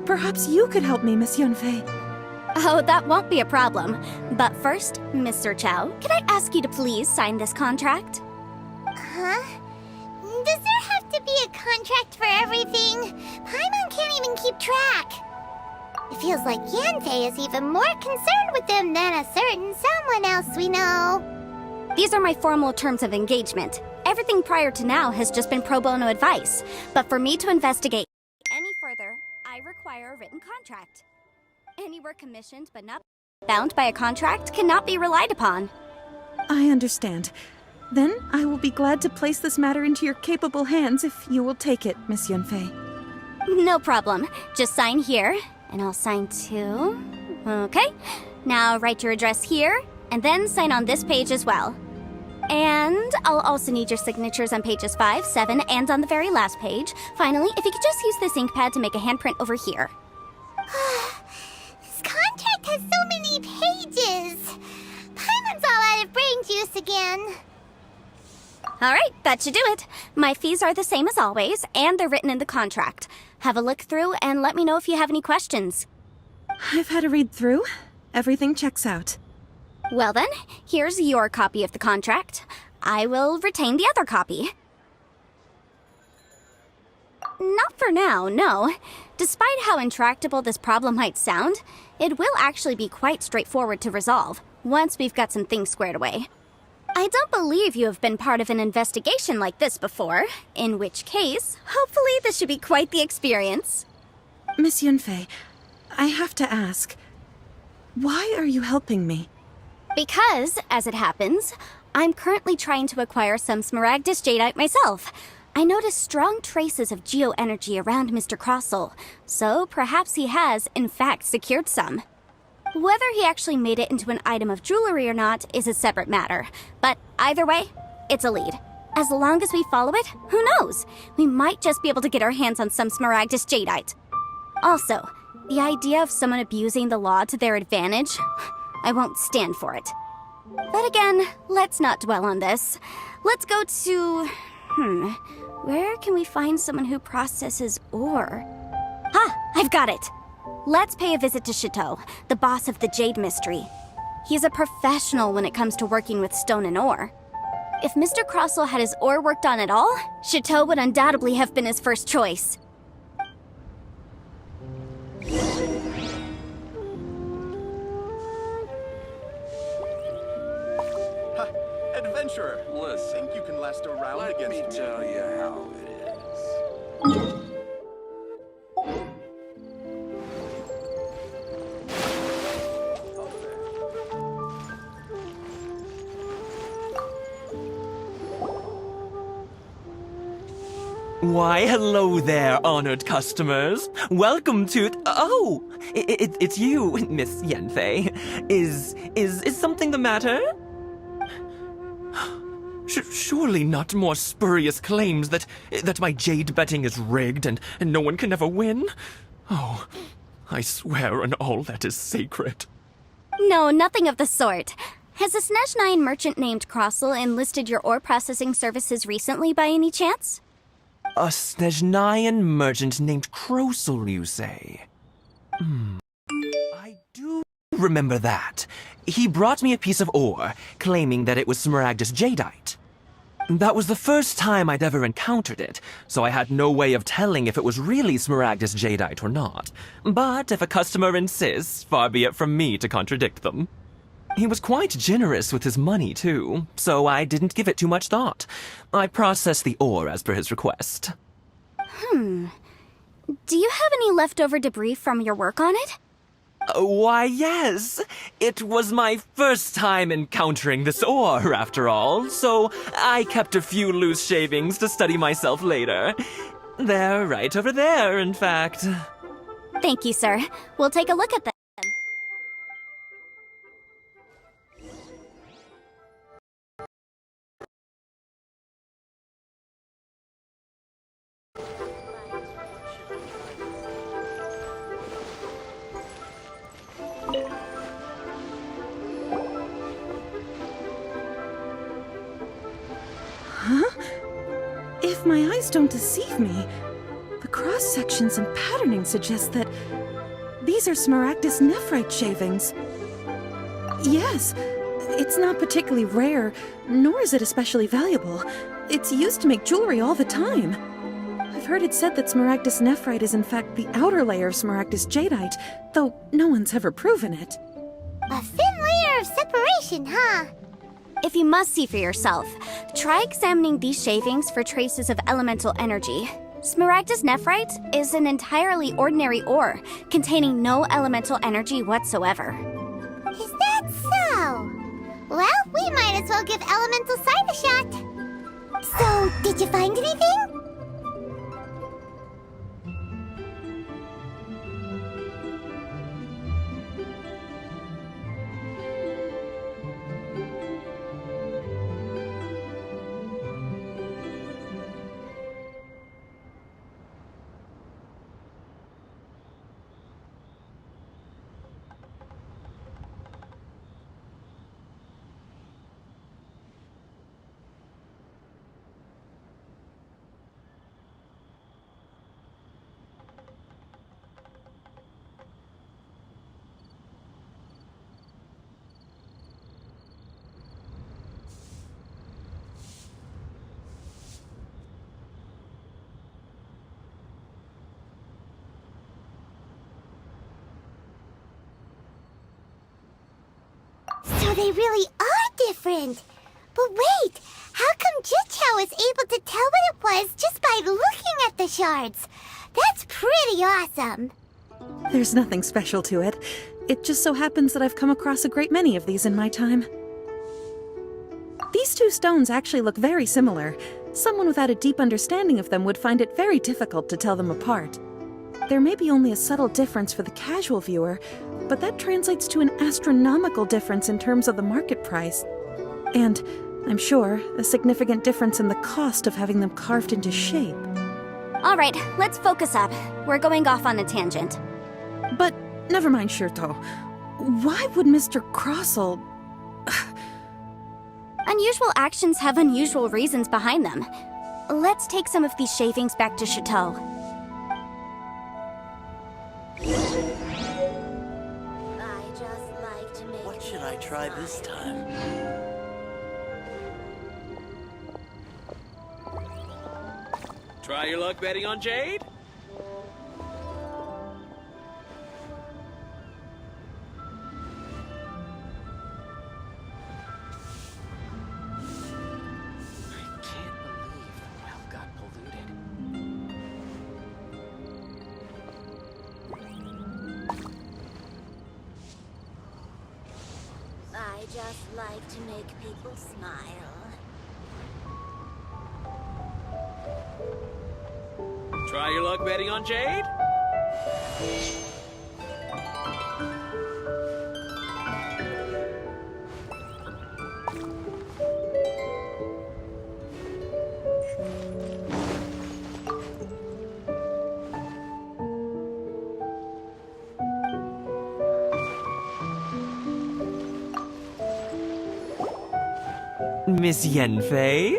perhaps you could help me, Miss Yunfei. Oh, that won't be a problem. But first, Mr. Chow, could I ask you to please sign this contract? Huh? Does there have to be a contract for everything? Paimon can't even keep track. It feels like Yanfei is even more concerned with them than a certain someone else we know. These are my formal terms of engagement. Everything prior to now has just been pro bono advice. But for me to investigate any further, I require a written contract. Any work commissioned but not bound by a contract cannot be relied upon. I understand. Then I will be glad to place this matter into your capable hands if you will take it, Miss Yunfei. No problem. Just sign here, and I'll sign too. Okay. Now write your address here, and then sign on this page as well. And I'll also need your signatures on pages 5, 7, and on the very last page. Finally, if you could just use this ink pad to make a handprint over here. This contract has so many pages. Paimon's all out of brain juice again. Alright, that should do it. My fees are the same as always, and they're written in the contract. Have a look through and let me know if you have any questions. I've had a read through. Everything checks out. Well then, here's your copy of the contract. I will retain the other copy. Not for now, no. Despite how intractable this problem might sound, it will actually be quite straightforward to resolve, once we've got some things squared away. I don't believe you have been part of an investigation like this before, in which case, hopefully this should be quite the experience. Miss Yunfei, I have to ask, why are you helping me? Because, as it happens, I'm currently trying to acquire some Smaragdus jadeite myself. I noticed strong traces of geoenergy around Mr. Crossel, so perhaps he has, in fact, secured some. Whether he actually made it into an item of jewelry or not is a separate matter, but either way, it's a lead. As long as we follow it, who knows? We might just be able to get our hands on some Smaragdus jadeite. Also, the idea of someone abusing the law to their advantage, I won't stand for it. But again, let's not dwell on this. Let's go to... where can we find someone who processes ore? I've got it! Let's pay a visit to Chateau, the boss of the Jade Mystery. He's a professional when it comes to working with stone and ore. If Mr. Crossel had his ore worked on at all, Chateau would undoubtedly have been his first choice. adventurer. Listen, Think you can last a round let against me me? tell you how it is. Why, hello there, honored customers. Welcome to... Oh, it's you, Miss Yenfei. Is something the matter? Surely not more spurious claims that my jade betting is rigged and no one can ever win? Oh, I swear on all that is sacred. No, nothing of the sort. Has a Snezhnyan merchant named Crossel enlisted your ore processing services recently by any chance? A Snezhnyan merchant named Crossel, you say? I do remember that. He brought me a piece of ore, claiming that it was Smaragdus jadeite. That was the first time I'd ever encountered it, so I had no way of telling if it was really Smaragdus jadeite or not. But if a customer insists, far be it from me to contradict them. He was quite generous with his money, too, so I didn't give it too much thought. I processed the ore as per his request. Do you have any leftover debris from your work on it? Why, yes. It was my first time encountering this ore, after all, so I kept a few loose shavings to study myself later. They're right over there, in fact. Thank you, sir. We'll take a look at them. If my eyes don't deceive me, the cross-sections and patterning suggest that these are Smaragdus nephrite shavings. Yes, it's not particularly rare, nor is it especially valuable. It's used to make jewelry all the time. I've heard it said that Smaragdus nephrite is in fact the outer layer of Smaragdus jadeite, though no one's ever proven it. A thin layer of separation, huh? If you must see for yourself, try examining these shavings for traces of elemental energy. Smaragdus nephrite is an entirely ordinary ore, containing no elemental energy whatsoever. Is that so? Well, we might as well give Elemental Sight a shot. So, did you find anything? So they really are different. But wait, how come Jichao was able to tell what it was just by looking at the shards? That's pretty awesome. There's nothing special to it. It just so happens that I've come across a great many of these in my time. These two stones actually look very similar. Someone without a deep understanding of them would find it very difficult to tell them apart. There may be only a subtle difference for the casual viewer, but that translates to an astronomical difference in terms of the market price. And, I'm sure, a significant difference in the cost of having them carved into shape. All right, let's focus up. We're going off on a tangent. But, never mind, Shirto. Why would Mr. Crossel... Unusual actions have unusual reasons behind them. Let's take some of these shavings back to Chateau. I just like to make... What should I try this time? Try your luck betting on Jade? just like to make people smile. Try your luck betting on Jade? Miss Yanfei?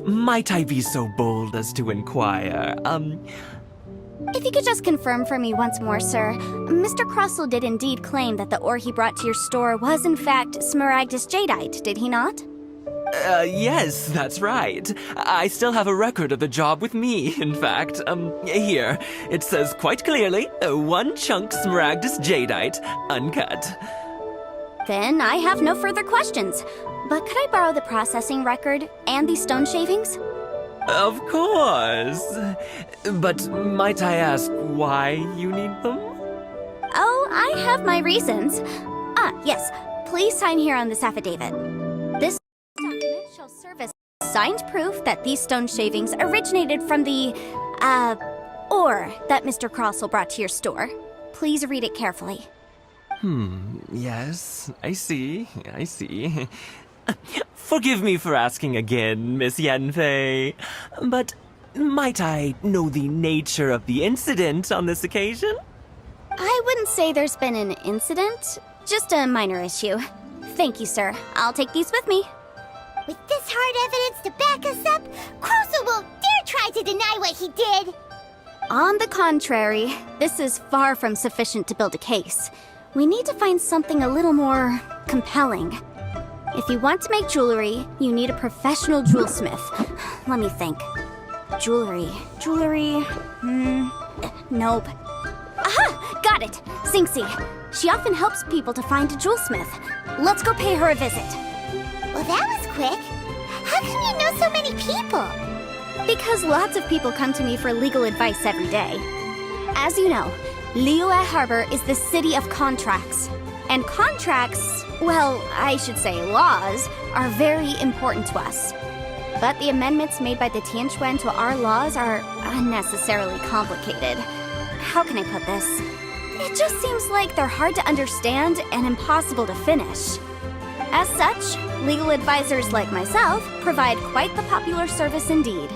Might I be so bold as to inquire, If you could just confirm for me once more, sir. Mr. Crossell did indeed claim that the ore he brought to your store was in fact Smaragdus Jadeite, did he not? Yes, that's right. I still have a record of the job with me, in fact. Here. It says quite clearly, 1 chunk Smaragdus Jadeite, uncut. Then I have no further questions. But could I borrow the processing record and these stone shavings? Of course. But might I ask why you need them? Oh, I have my reasons. Yes. Please sign here on this affidavit. This document shall serve as signed proof that these stone shavings originated from the, ore that Mr. Crossell brought to your store. Please read it carefully. Yes, I see. Forgive me for asking again, Miss Yanfei, but might I know the nature of the incident on this occasion? I wouldn't say there's been an incident, just a minor issue. Thank you, sir. I'll take these with me. With this hard evidence to back us up, Crossell won't dare try to deny what he did! On the contrary, this is far from sufficient to build a case. We need to find something a little more compelling. If you want to make jewelry, you need a professional jewelsmith. Let me think. Jewelry. Nope. Aha! Got it! Singxi. She often helps people to find a jewelsmith. Let's go pay her a visit. Well, that was quick. How come you know so many people? Because lots of people come to me for legal advice every day. As you know, Liyue Harbor is the city of contracts. And contracts, well, I should say laws, are very important to us. But the amendments made by the Tianquan to our laws are unnecessarily complicated. How can I put this? It just seems like they're hard to understand and impossible to finish. As such, legal advisors like myself provide quite the popular service indeed.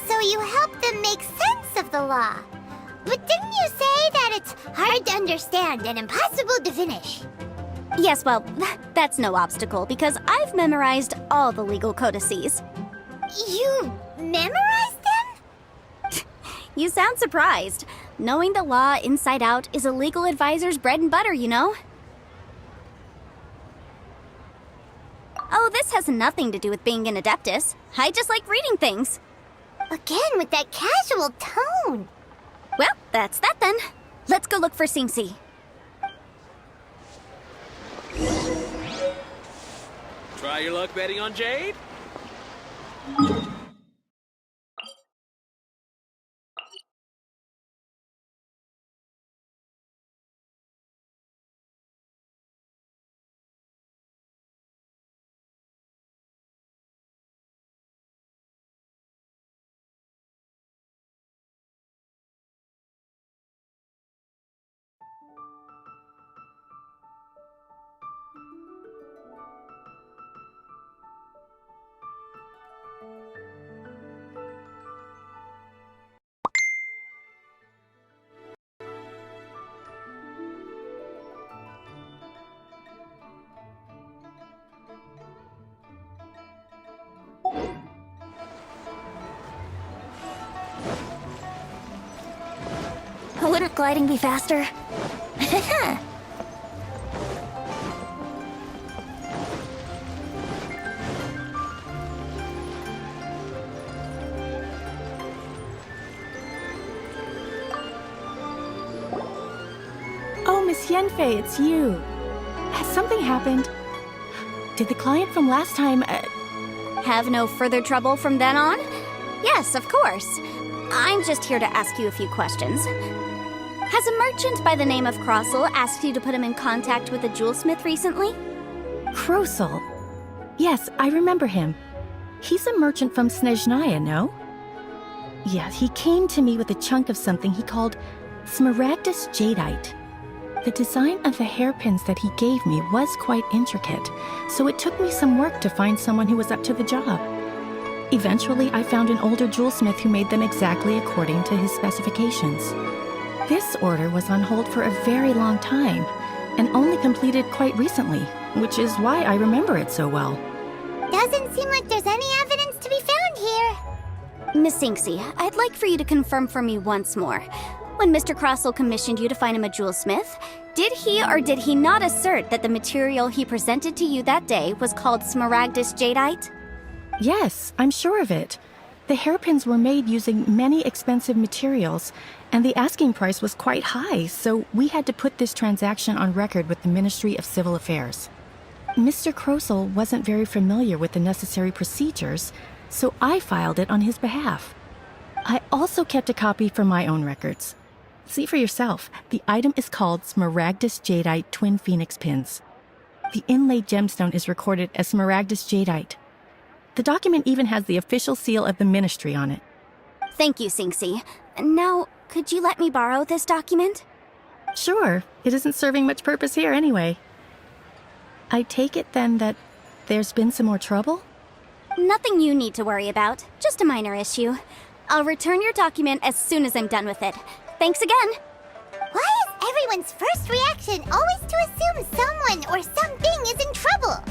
So you help them make sense of the law. But didn't you say that it's hard to understand and impossible to finish? Yes, well, that's no obstacle because I've memorized all the legal codices. You memorized them? You sound surprised. Knowing the law inside out is a legal advisor's bread and butter, you know? Oh, this has nothing to do with being an adeptus. I just like reading things. Again, with that casual tone. Well, that's that then. Let's go look for Singxi. Try your luck betting on Jade? Wouldn't gliding be faster? Oh, Miss Yanfei, it's you. Has something happened? Did the client from last time, Have no further trouble from then on? Yes, of course. I'm just here to ask you a few questions. Has a merchant by the name of Crossell asked you to put him in contact with a jewelsmith recently? Krosel. Yes, I remember him. He's a merchant from Snezhnaya, no? Yeah, he came to me with a chunk of something he called Smaragdus Jadeite. The design of the hairpins that he gave me was quite intricate, so it took me some work to find someone who was up to the job. Eventually, I found an older jewelsmith who made them exactly according to his specifications. This order was on hold for a very long time, and only completed quite recently, which is why I remember it so well. Doesn't seem like there's any evidence to be found here. Miss Inksy, I'd like for you to confirm for me once more. When Mr. Crossell commissioned you to find him a jewelsmith, did he or did he not assert that the material he presented to you that day was called Smaragdus Jadeite? Yes, I'm sure of it. The hairpins were made using many expensive materials, and the asking price was quite high, so we had to put this transaction on record with the Ministry of Civil Affairs. Mr. Krosel wasn't very familiar with the necessary procedures, so I filed it on his behalf. I also kept a copy for my own records. See for yourself, the item is called Smaragdus Jadeite Twin Phoenix Pins. The inlaid gemstone is recorded as Smaragdus Jadeite. The document even has the official seal of the ministry on it. Thank you, Sinksy. Now, could you let me borrow this document? Sure, it isn't serving much purpose here anyway. I take it then that there's been some more trouble? Nothing you need to worry about, just a minor issue. I'll return your document as soon as I'm done with it. Thanks again! Why is everyone's first reaction always to assume someone or something is in trouble?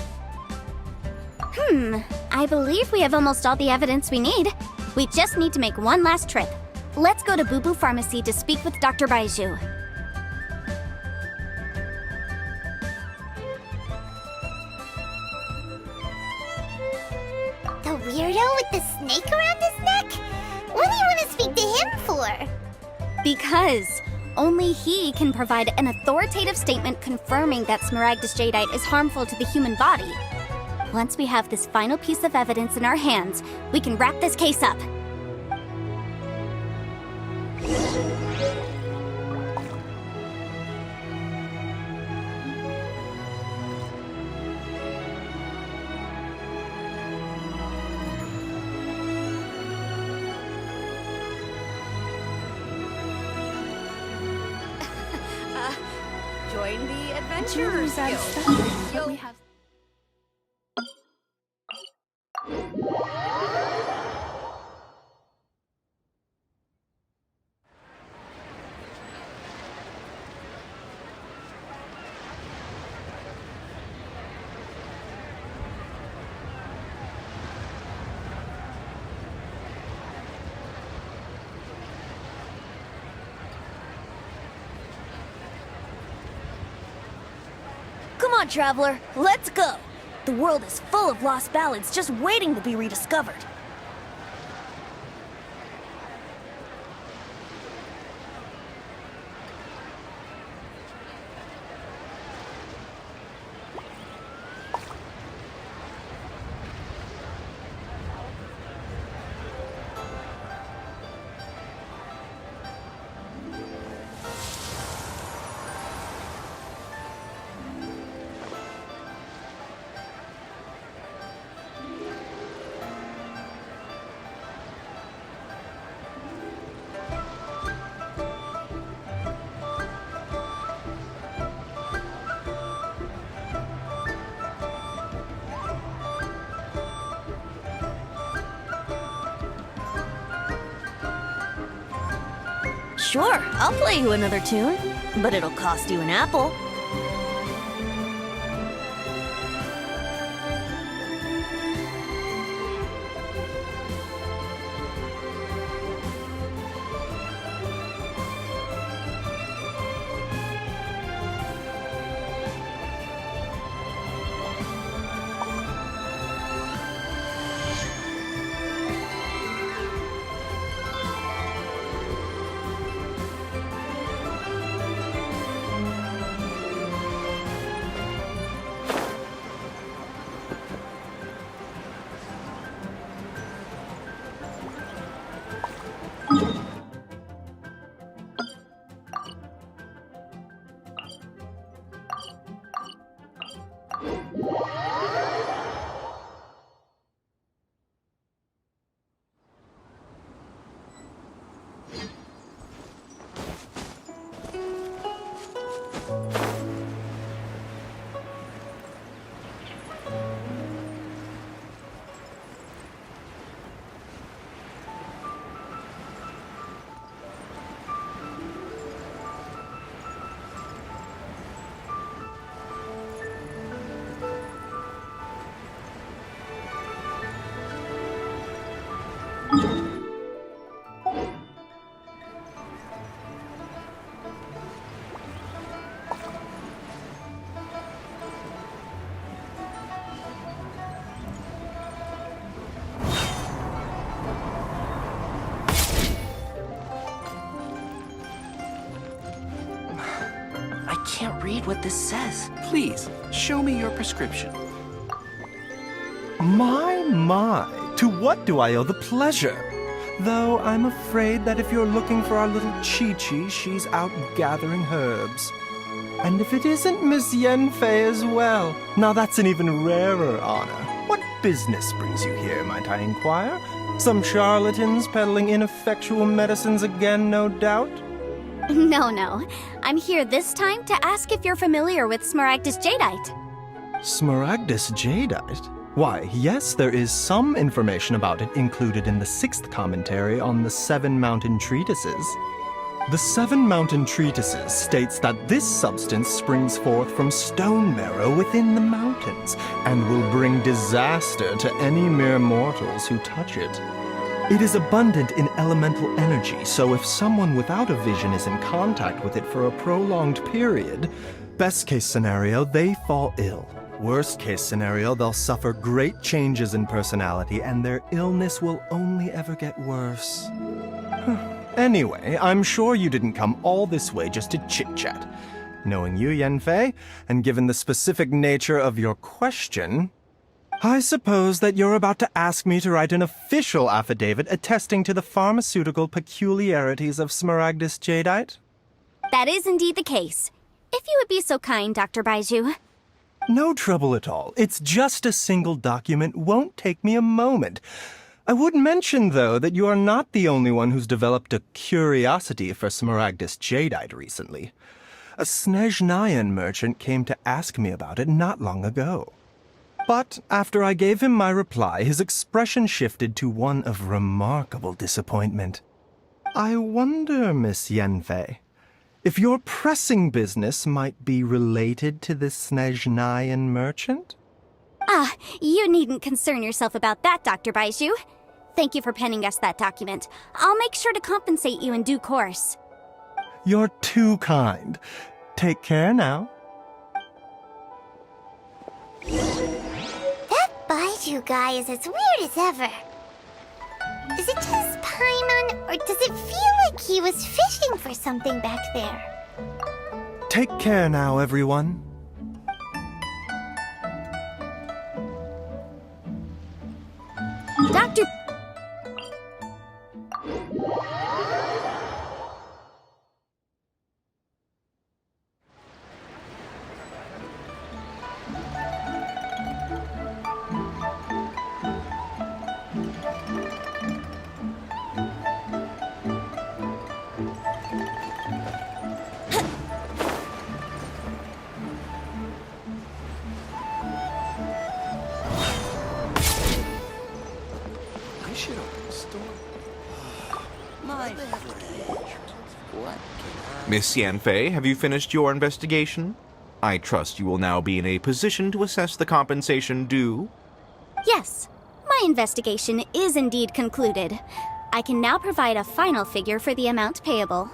I believe we have almost all the evidence we need. We just need to make one last trip. Let's go to Boo Boo Pharmacy to speak with Dr. Baiju. The weirdo with the snake around his neck? What do you want to speak to him for? Because only he can provide an authoritative statement confirming that Smaragdus Jadeite is harmful to the human body. Once we have this final piece of evidence in our hands, we can wrap this case up. Join the Adventurers Guild. We have... Come on, traveler, let's go! The world is full of lost ballads just waiting to be rediscovered. Sure, I'll play you another tune, but it'll cost you an apple. can't read what this says. Please, show me your prescription. My, to what do I owe the pleasure? Though I'm afraid that if you're looking for our little Chi-Chi, she's out gathering herbs. And if it isn't Miss Yenfei as well, now that's an even rarer honor. What business brings you here, might I inquire? Some charlatans peddling ineffectual medicines again, no doubt? No. I'm here this time to ask if you're familiar with Smaragdus Jadeite. Smaragdus Jadeite? Why, yes, there is some information about it included in the 6th commentary on the 7 Mountain Treatises. The 7 Mountain Treatises states that this substance springs forth from stone marrow within the mountains, and will bring disaster to any mere mortals who touch it. It is abundant in elemental energy, so if someone without a vision is in contact with it for a prolonged period, best case scenario, they fall ill. Worst case scenario, they'll suffer great changes in personality, and their illness will only ever get worse. Anyway, I'm sure you didn't come all this way just to chit-chat. Knowing you, Yenfei, and given the specific nature of your question, I suppose that you're about to ask me to write an official affidavit attesting to the pharmaceutical peculiarities of Smaragdus Jadeite? That is indeed the case. If you would be so kind, Dr. Baiju. No trouble at all. It's just a single document. Won't take me a moment. I would mention, though, that you are not the only one who's developed a curiosity for Smaragdus Jadeite recently. A Snezhnayan merchant came to ask me about it not long ago. But after I gave him my reply, his expression shifted to one of remarkable disappointment. I wonder, Miss Yenfei, if your pressing business might be related to this Snezhnayan merchant? You needn't concern yourself about that, Dr. Baiju. Thank you for penning us that document. I'll make sure to compensate you in due course. You're too kind. Take care now. That Baiju guy is as weird as ever. Is it just Paimon, or does it feel like he was fishing for something back there? Take care now, everyone. Dr. I should open a store. My friend, what can I... Miss Yanfei, have you finished your investigation? I trust you will now be in a position to assess the compensation due. Yes, my investigation is indeed concluded. I can now provide a final figure for the amount payable.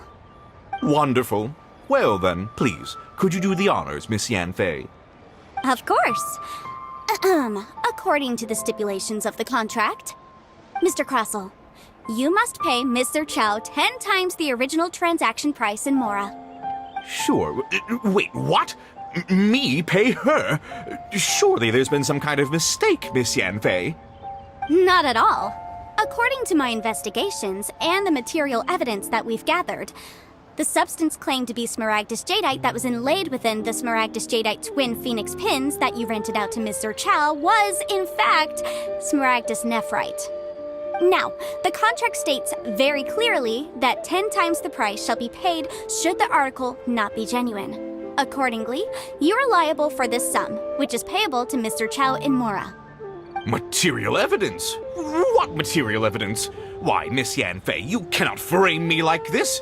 Wonderful. Well then, please, could you do the honors, Miss Yanfei? Of course. According to the stipulations of the contract, Mr. Crossell, you must pay Mr. Chow 10 times the original transaction price in Mora. Sure. Wait, what? Me pay her? Surely there's been some kind of mistake, Miss Yanfei. Not at all. According to my investigations and the material evidence that we've gathered, the substance claimed to be Smaragdus Jadeite that was inlaid within the Smaragdus Jadeite twin phoenix pins that you rented out to Mr. Chow was, in fact, Smaragdus Nephrite. Now, the contract states very clearly that 10 times the price shall be paid should the article not be genuine. Accordingly, you are liable for this sum, which is payable to Mr. Chow in Mora. Material evidence? What material evidence? Why, Miss Yanfei, you cannot frame me like this.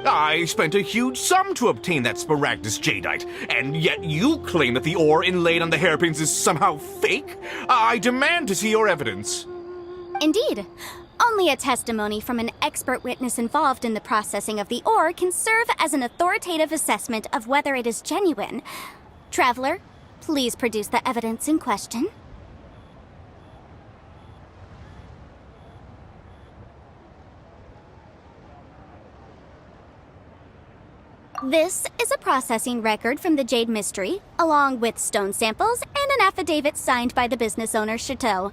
I spent a huge sum to obtain that Smaragdus Jadeite, and yet you claim that the ore inlaid on the hairpins is somehow fake? I demand to see your evidence. Indeed. Only a testimony from an expert witness involved in the processing of the ore can serve as an authoritative assessment of whether it is genuine. Traveler, please produce the evidence in question. This is a processing record from the Jade Mystery, along with stone samples and an affidavit signed by the business owner, Chateau.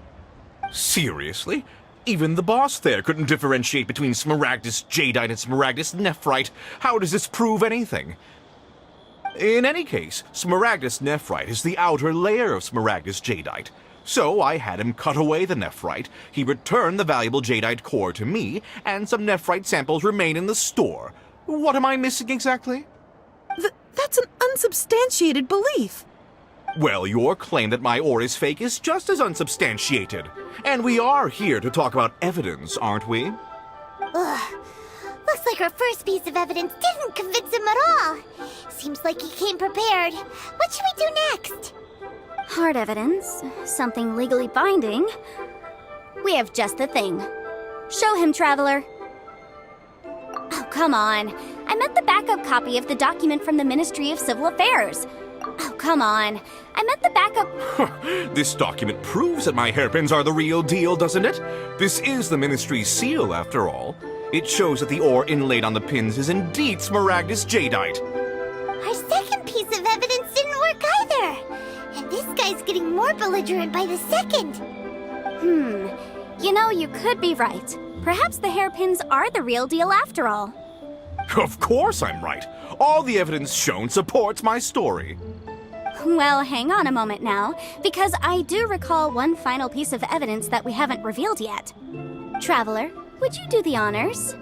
Seriously? Even the boss there couldn't differentiate between Smaragdus Jadeite and Smaragdus Nephrite. How does this prove anything? In any case, Smaragdus Nephrite is the outer layer of Smaragdus Jadeite. So I had him cut away the Nephrite, he returned the valuable Jadeite core to me, and some Nephrite samples remain in the store. What am I missing exactly? That's an unsubstantiated belief. Well, your claim that my ore is fake is just as unsubstantiated. And we are here to talk about evidence, aren't we? Ugh. Looks like our first piece of evidence didn't convince him at all. Seems like he came prepared. What should we do next? Hard evidence, something legally binding. We have just the thing. Show him, Traveler. Oh, come on. I meant the backup copy of the document from the Ministry of Civil Affairs. Oh, come on. I meant the backup... This document proves that my hairpins are the real deal, doesn't it? This is the Ministry's seal, after all. It shows that the ore inlaid on the pins is indeed Smaragdus Jadeite. Our second piece of evidence didn't work either. And this guy's getting more belligerent by the second. You know, you could be right. Perhaps the hairpins are the real deal after all. Of course I'm right. All the evidence shown supports my story. Well, hang on a moment now, because I do recall one final piece of evidence that we haven't revealed yet. Traveler, would you do the honors?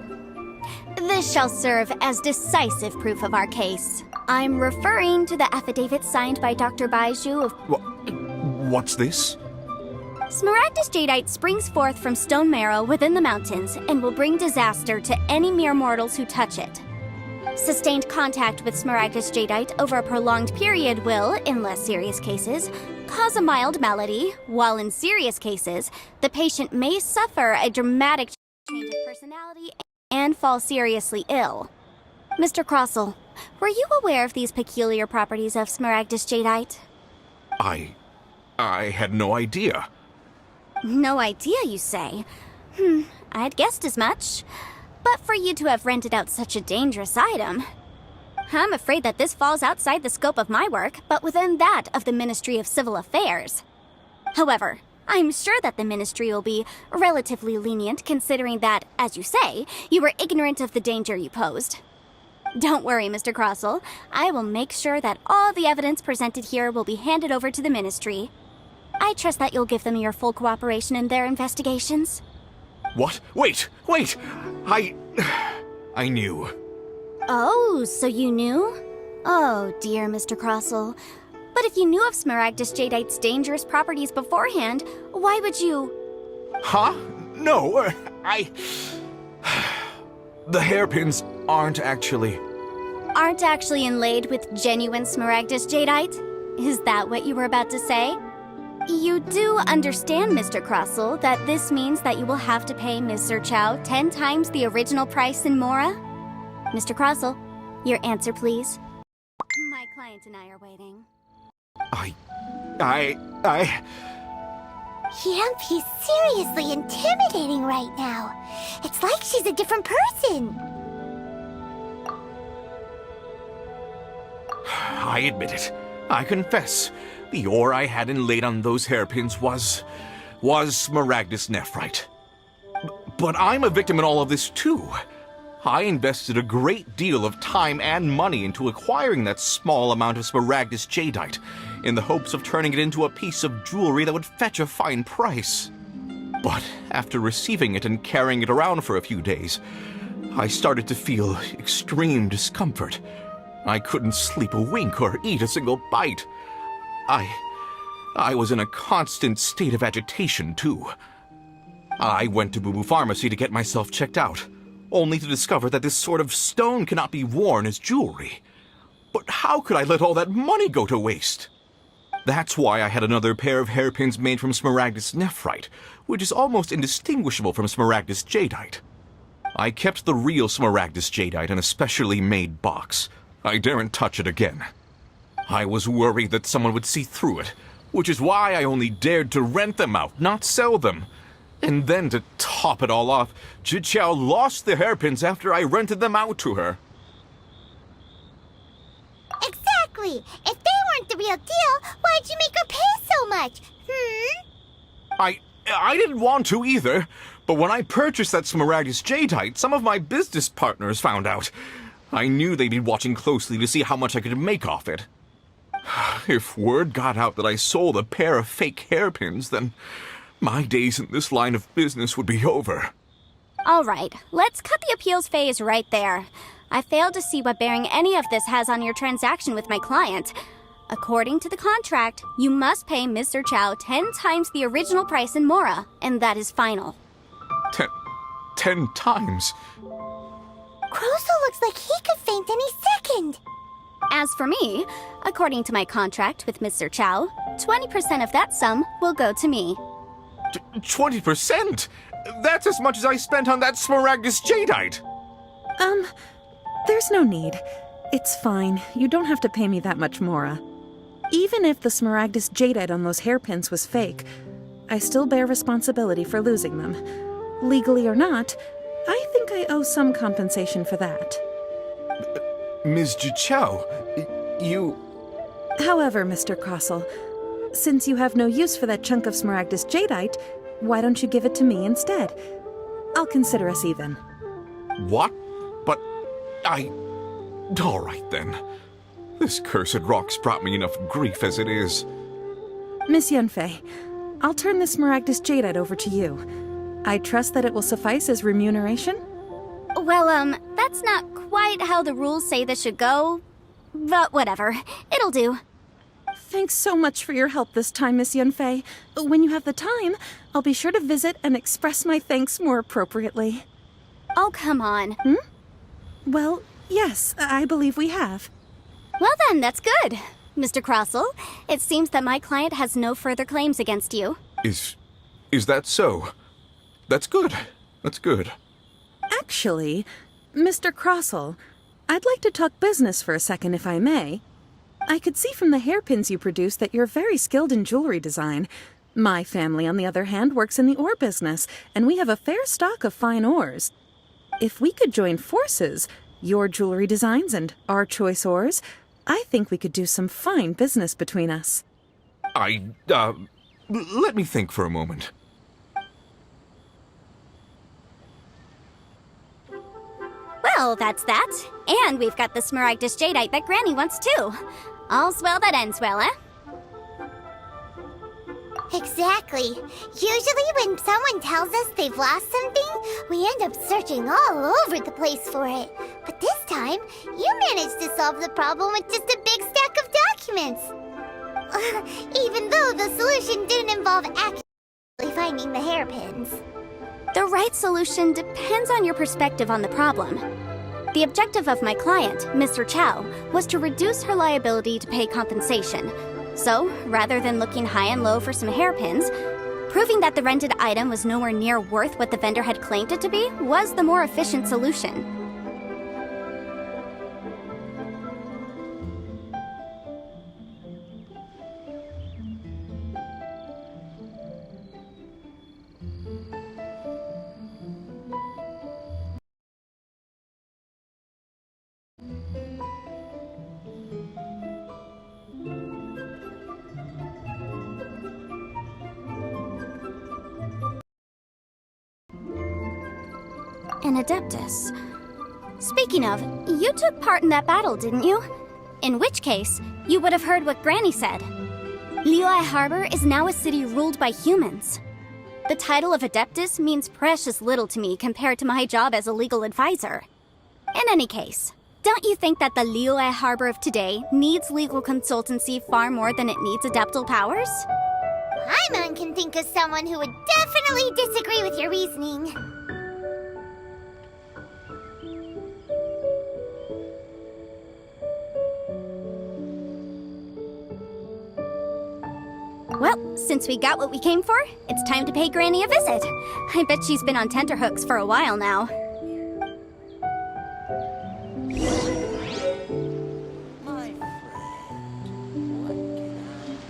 This shall serve as decisive proof of our case. I'm referring to the affidavit signed by Dr. Baiju of... What's this? Smaragdus Jadeite springs forth from stone marrow within the mountains and will bring disaster to any mere mortals who touch it. Sustained contact with Smaragdus Jadeite over a prolonged period will, in less serious cases, cause a mild malady, while in serious cases, the patient may suffer a dramatic change of personality and fall seriously ill. Mr. Crossell, were you aware of these peculiar properties of Smaragdus Jadeite? I had no idea. No idea, you say? I'd guessed as much. But for you to have rented out such a dangerous item... I'm afraid that this falls outside the scope of my work, but within that of the Ministry of Civil Affairs. However, I'm sure that the Ministry will be relatively lenient considering that, as you say, you were ignorant of the danger you posed. Don't worry, Mr. Crossell. I will make sure that all the evidence presented here will be handed over to the Ministry. I trust that you'll give them your full cooperation in their investigations. What? Wait! I knew. Oh, so you knew? Oh, dear Mr. Crossell. But if you knew of Smaragdus Jadeite's dangerous properties beforehand, why would you... Huh? No, The hairpins aren't actually inlaid with genuine Smaragdus Jadeite? Is that what you were about to say? You do understand, Mr. Crossell, that this means that you will have to pay Ms. Zerchow 10 times the original price in Mora? Mr. Crossell, your answer, please. My client and I are waiting. Yep, he's seriously intimidating right now. It's like she's a different person. I admit it. I confess. The ore I had inlaid on those hairpins was Smaragdus Nephrite. But I'm a victim in all of this too. I invested a great deal of time and money into acquiring that small amount of Smaragdus Jadeite, in the hopes of turning it into a piece of jewelry that would fetch a fine price. But after receiving it and carrying it around for a few days, I started to feel extreme discomfort. I couldn't sleep a wink or eat a single bite. I was in a constant state of agitation, too. I went to Boo Boo Pharmacy to get myself checked out, only to discover that this sort of stone cannot be worn as jewelry. But how could I let all that money go to waste? That's why I had another pair of hairpins made from Smaragdus Nephrite, which is almost indistinguishable from Smaragdus Jadeite. I kept the real Smaragdus Jadeite in a specially made box. I daren't touch it again. I was worried that someone would see through it, which is why I only dared to rent them out, not sell them. And then to top it all off, Zhiqiao lost the hairpins after I rented them out to her. Exactly! If they weren't the real deal, why'd you make her pay so much? I didn't want to either, but when I purchased that Smaragdus Jadeite, some of my business partners found out. I knew they'd be watching closely to see how much I could make off it. If word got out that I sold a pair of fake hairpins, then my days in this line of business would be over. All right, let's cut the appeals phase right there. I failed to see what bearing any of this has on your transaction with my client. According to the contract, you must pay Mr. Chow 10 times the original price in Mora, and that is final. 10 times? Crosel looks like he could faint any second. As for me, according to my contract with Mr. Chow, 20% of that sum will go to me. 20%? That's as much as I spent on that Smaragdus Jadeite! There's no need. It's fine. You don't have to pay me that much, Mora. Even if the Smaragdus Jadeite on those hairpins was fake, I still bear responsibility for losing them. Legally or not, I think I owe some compensation for that. Ms. Jichao, you... However, Mr. Crosel, since you have no use for that chunk of Smaragdus Jadeite, why don't you give it to me instead? I'll consider us even. What? But all right then. This cursed rock's brought me enough grief as it is. Miss Yunfei, I'll turn the Smaragdus Jadeite over to you. I trust that it will suffice as remuneration? Well, that's not quite how the rules say this should go. But whatever, it'll do. Thanks so much for your help this time, Miss Yunfei. When you have the time, I'll be sure to visit and express my thanks more appropriately. Oh, come on. Well, yes, I believe we have. Well then, that's good. Mr. Crosel, it seems that my client has no further claims against you. Is that so? That's good. That's good. Actually, Mr. Crosel, I'd like to talk business for a second, if I may. I could see from the hairpins you produce that you're very skilled in jewelry design. My family, on the other hand, works in the ore business, and we have a fair stock of fine ores. If we could join forces, your jewelry designs and our choice ores, I think we could do some fine business between us. Let me think for a moment. Well, that's that. And we've got the Smaragdus Jadeite that Granny wants too. All's well that ends well, eh? Exactly. Usually when someone tells us they've lost something, we end up searching all over the place for it. But this time, you managed to solve the problem with just a big stack of documents. Even though the solution didn't involve actually finding the hairpins. The right solution depends on your perspective on the problem. The objective of my client, Mr. Chow, was to reduce her liability to pay compensation. So, rather than looking high and low for some hairpins, proving that the rented item was nowhere near worth what the vendor had claimed it to be was the more efficient solution. An Adeptus. Speaking of, you took part in that battle, didn't you? In which case, you would have heard what Granny said. Liyue Harbor is now a city ruled by humans. The title of Adeptus means precious little to me compared to my job as a legal advisor. In any case, don't you think that the Liyue Harbor of today needs legal consultancy far more than it needs adeptal powers? Paimon can think of someone who would definitely disagree with your reasoning. Well, since we got what we came for, it's time to pay Granny a visit. I bet she's been on tenterhooks for a while now. My friend, what can I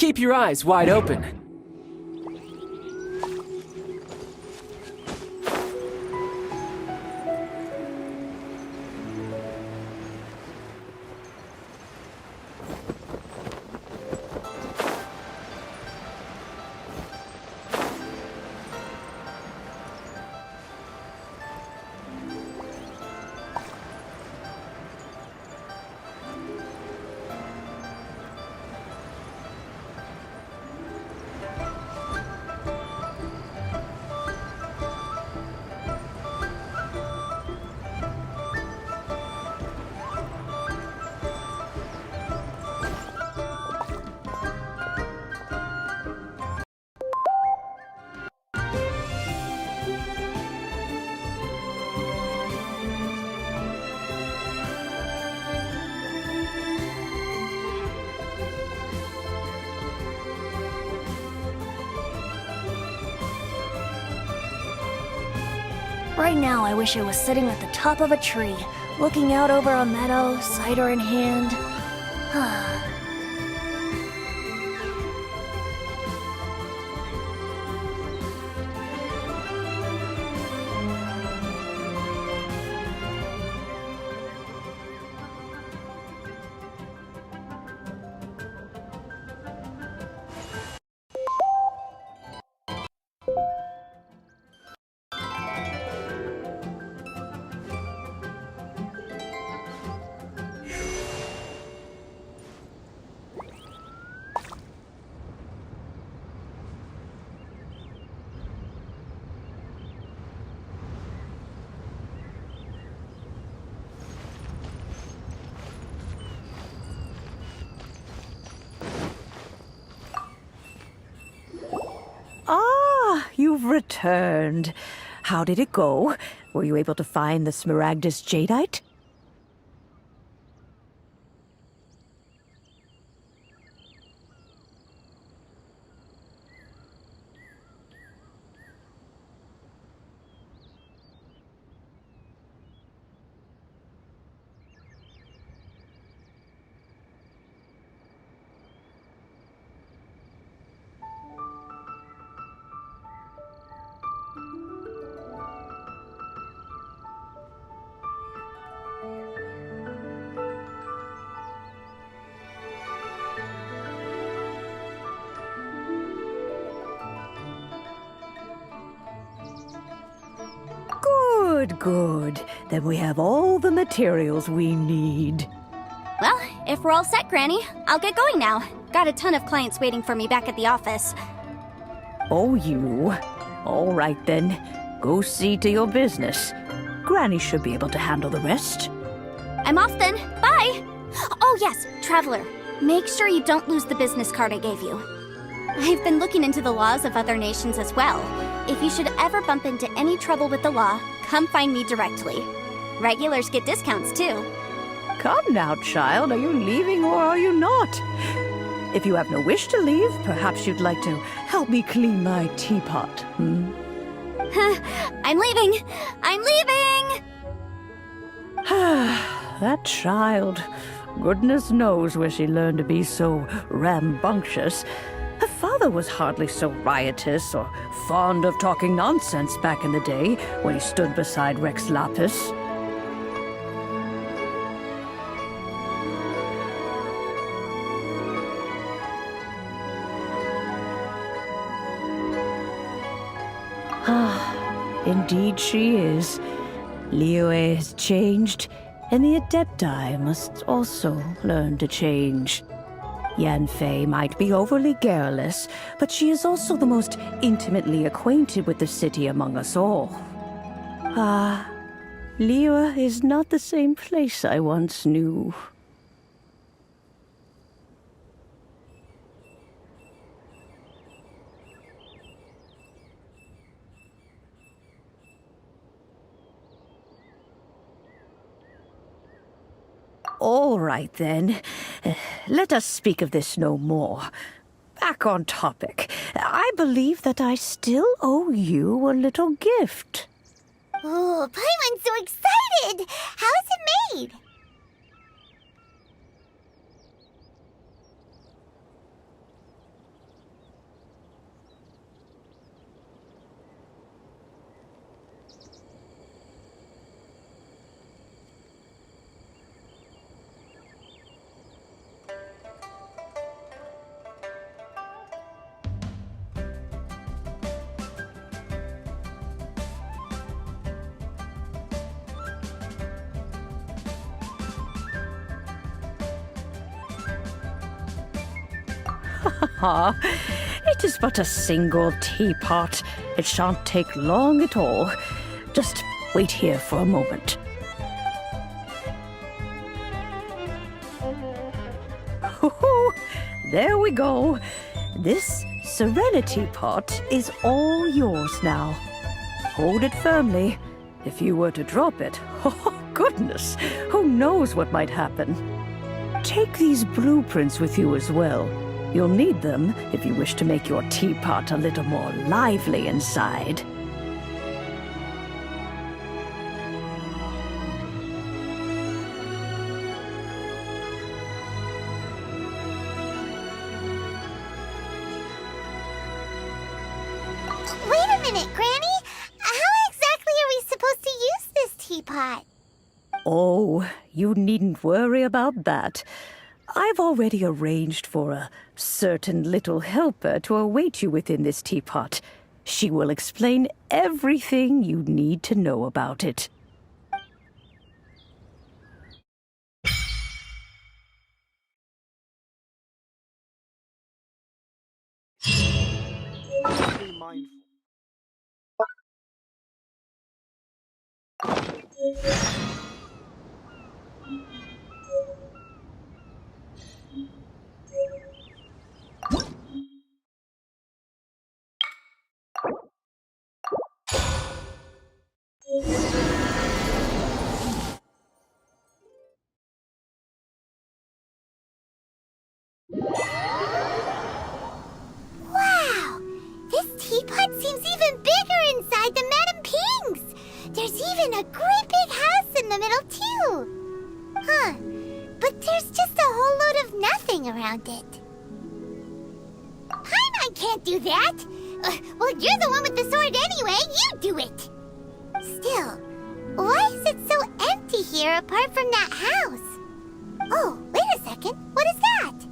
Keep your eyes wide open. Right now, I wish I was sitting at the top of a tree, looking out over a meadow, cider in hand. Ah, you've returned. How did it go? Were you able to find the Smaragdus Jadeite? Good. Then we have all the materials we need. Well, if we're all set, Granny, I'll get going now. Got a ton of clients waiting for me back at the office. Oh, you. All right, then. Go see to your business. Granny should be able to handle the rest. I'm off then. Bye! Oh, yes, Traveler. Make sure you don't lose the business card I gave you. I've been looking into the laws of other nations as well. If you should ever bump into any trouble with the law, come find me directly. Regulars get discounts, too. Come now, child. Are you leaving or are you not? If you have no wish to leave, perhaps you'd like to help me clean my teapot, hmm? I'm leaving! I'm leaving! That child. Goodness knows where she learned to be so rambunctious. Her father was hardly so riotous or fond of talking nonsense back in the day when he stood beside Rex Lapis. Indeed she is. Liyue has changed, and the Adepti must also learn to change. Yanfei might be overly garrulous, but she is also the most intimately acquainted with the city among us all. Liyue is not the same place I once knew. All right, then. Let us speak of this no more. Back on topic. I believe that I still owe you a little gift. Oh, Paimon's so excited! How is it made? It is but a single teapot. It shan't take long at all. Just wait here for a moment. There we go. This Serenity pot is all yours now. Hold it firmly. If you were to drop it, oh goodness, who knows what might happen. Take these blueprints with you as well. You'll need them if you wish to make your teapot a little more lively inside. Wait a minute, Granny! How exactly are we supposed to use this teapot? Oh, you needn't worry about that. I've already arranged for a certain little helper to await you within this teapot. She will explain everything you need to know about it. Be mindful. Wow! This teapot seems even bigger inside than Madame Ping's! There's even a great big house in the middle, too! Huh. But there's just a whole load of nothing around it. Paimon can't do that! Well, you're the one with the sword anyway, you do it! Still, why is it so empty here apart from that house? Oh, wait a second, what is that?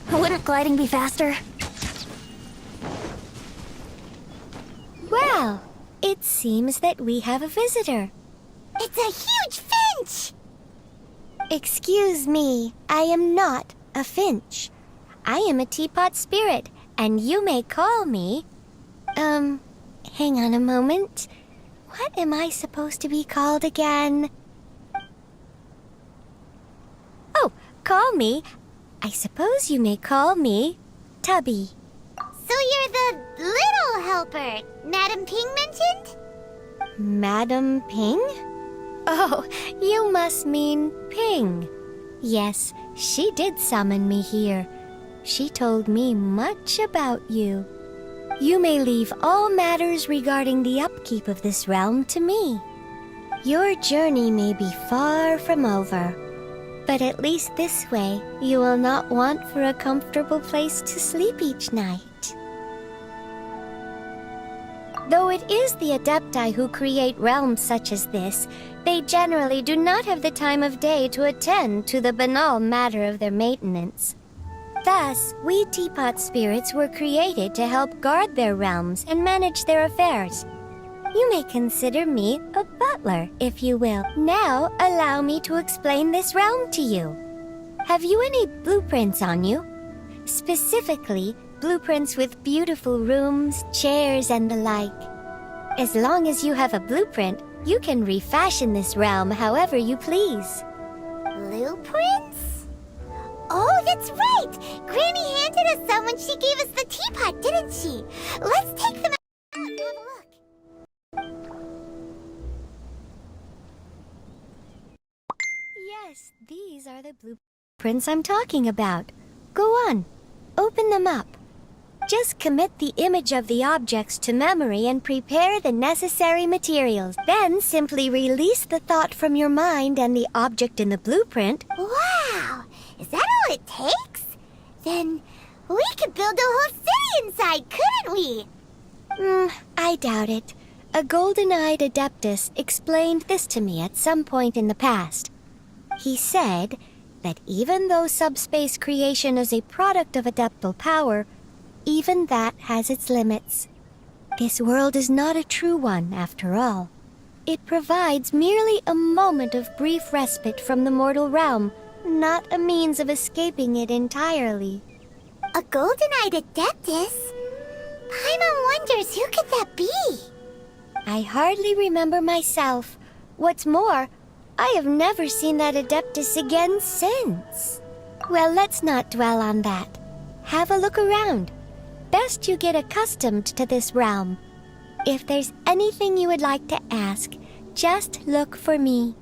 Wouldn't gliding be faster? Well, it seems that we have a visitor. It's a huge finch! Excuse me, I am not a finch. I am a teapot spirit, and you may call me... hang on a moment. What am I supposed to be called again? Oh, call me... I suppose you may call me Tubby. So you're the little helper Madame Ping mentioned? Madam Ping? Oh, you must mean Ping. Yes, she did summon me here. She told me much about you. You may leave all matters regarding the upkeep of this realm to me. Your journey may be far from over, but at least this way you will not want for a comfortable place to sleep each night. Though it is the Adepti who create realms such as this, they generally do not have the time of day to attend to the banal matter of their maintenance. Thus, we teapot spirits were created to help guard their realms and manage their affairs. You may consider me a butler, if you will. Now, allow me to explain this realm to you. Have you any blueprints on you? Specifically, blueprints with beautiful rooms, chairs, and the like. As long as you have a blueprint, you can refashion this realm however you please. Blueprints? Oh, that's right! Granny handed us some when she gave us the teapot, didn't she? Let's take them out and have a look. the blueprints I'm talking about. Go on, open them up. Just commit the image of the objects to memory and prepare the necessary materials. Then simply release the thought from your mind and the object in the blueprint. Wow! Is that all it takes? Then we could build a whole city inside, couldn't we? I doubt it. A golden-eyed Adeptus explained this to me at some point in the past. He said that even though subspace creation is a product of adeptal power, even that has its limits. This world is not a true one, after all. It provides merely a moment of brief respite from the mortal realm, not a means of escaping it entirely. A golden-eyed Adeptus? Paimon wonders who could that be? I hardly remember myself. What's more, I have never seen that Adeptus again since. Well, let's not dwell on that. Have a look around. Best you get accustomed to this realm. If there's anything you would like to ask, just look for me.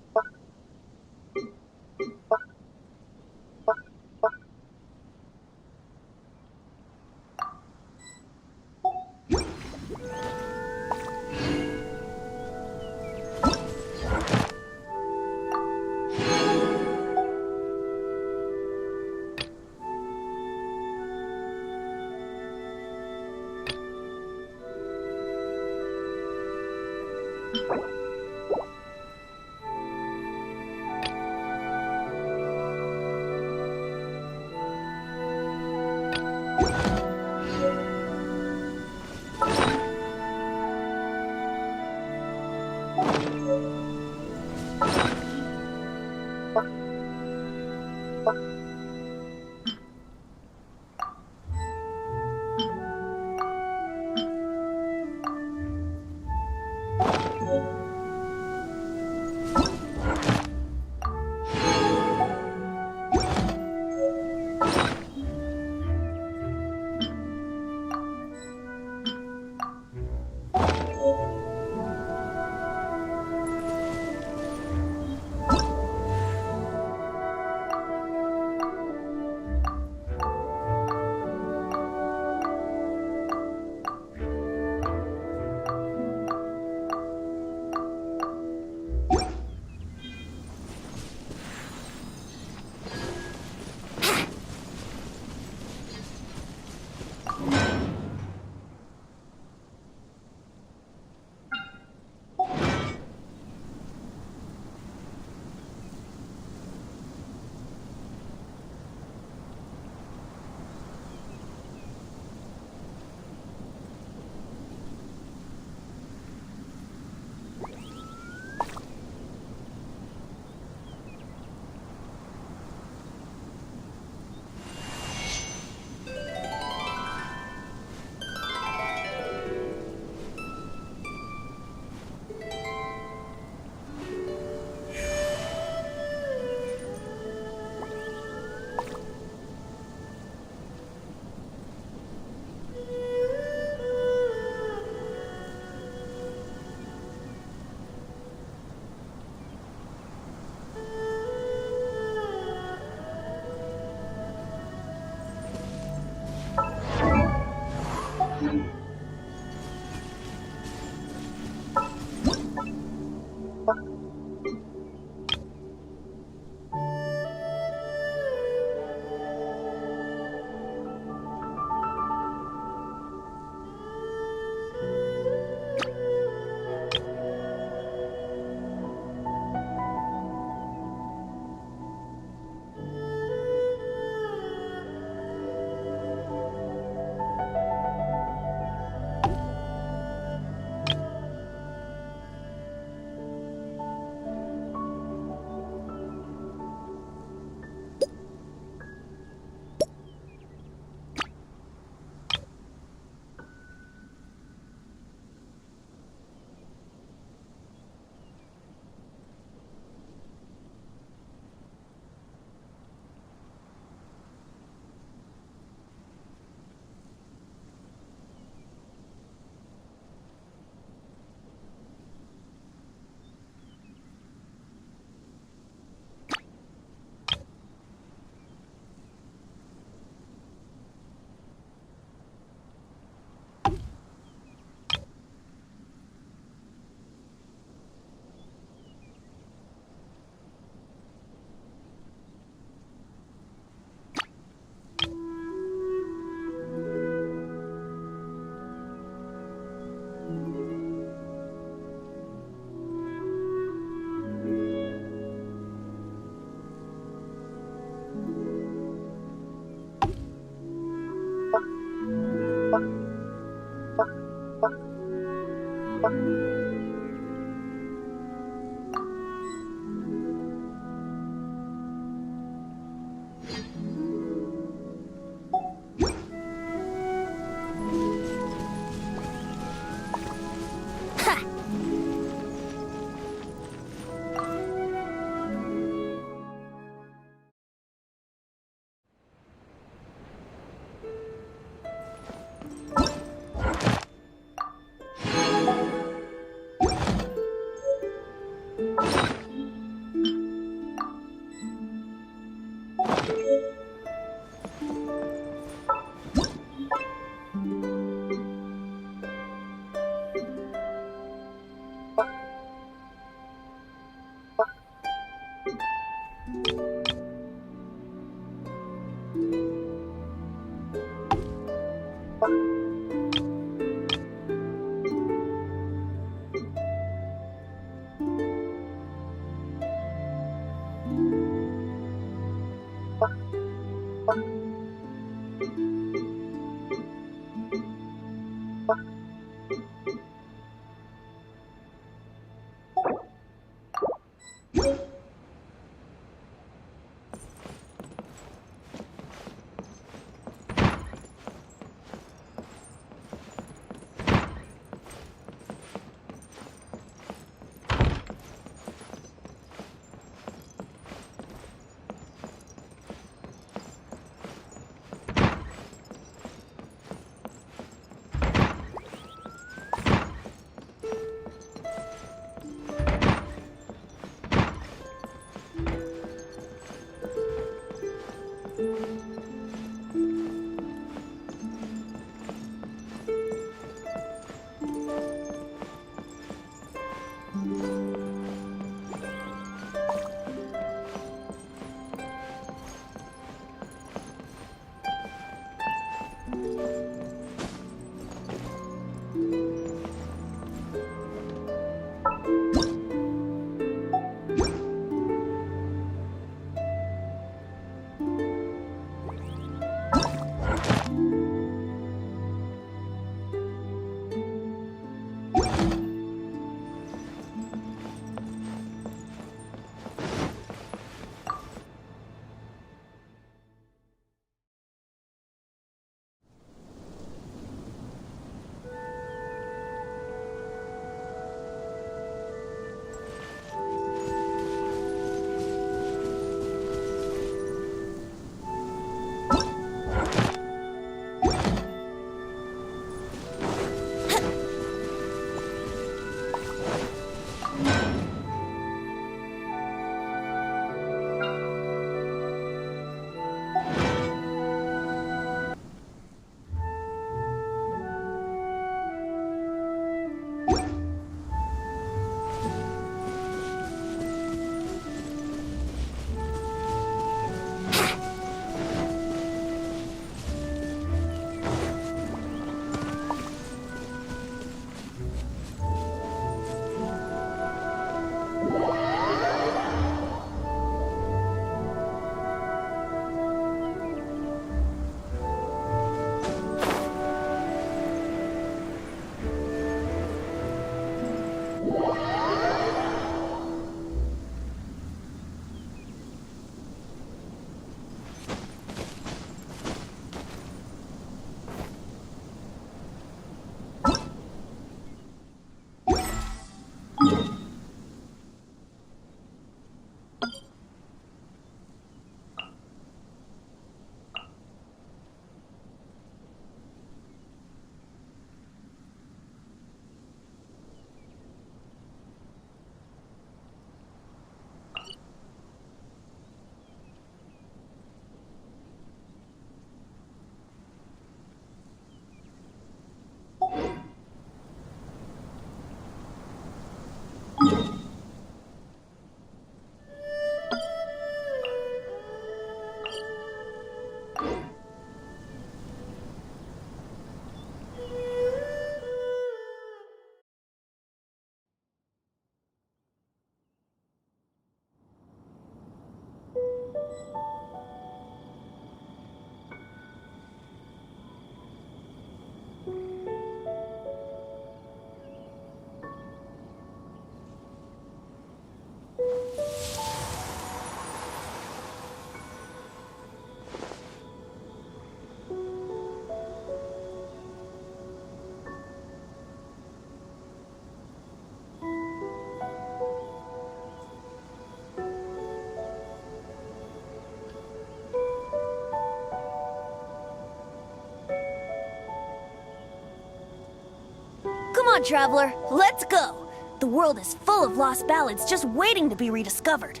on, traveler, let's go! The world is full of lost ballads just waiting to be rediscovered.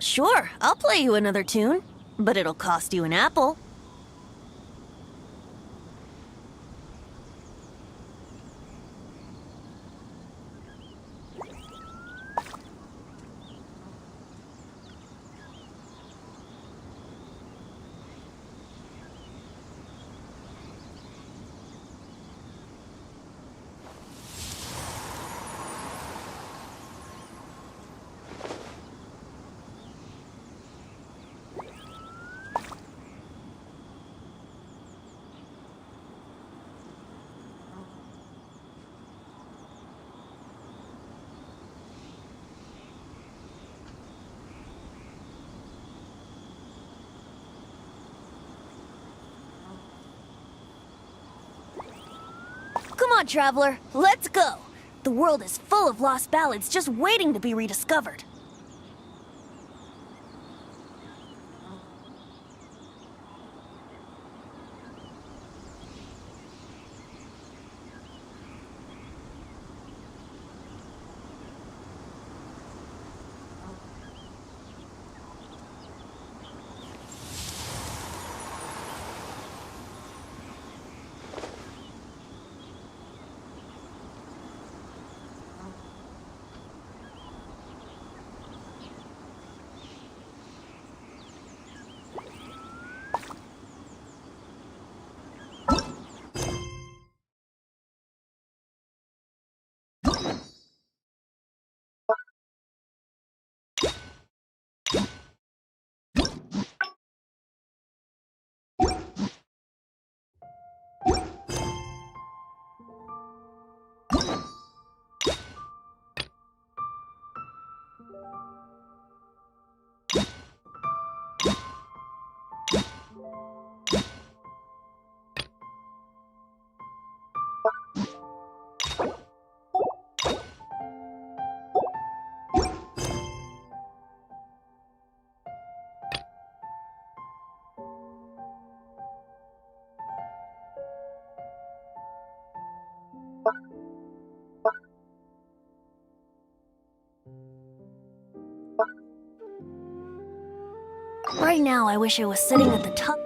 Sure, I'll play you another tune, but it'll cost you an apple. Come on, traveler, let's go! The world is full of lost ballads just waiting to be rediscovered. Right now, I wish I was sitting at the top.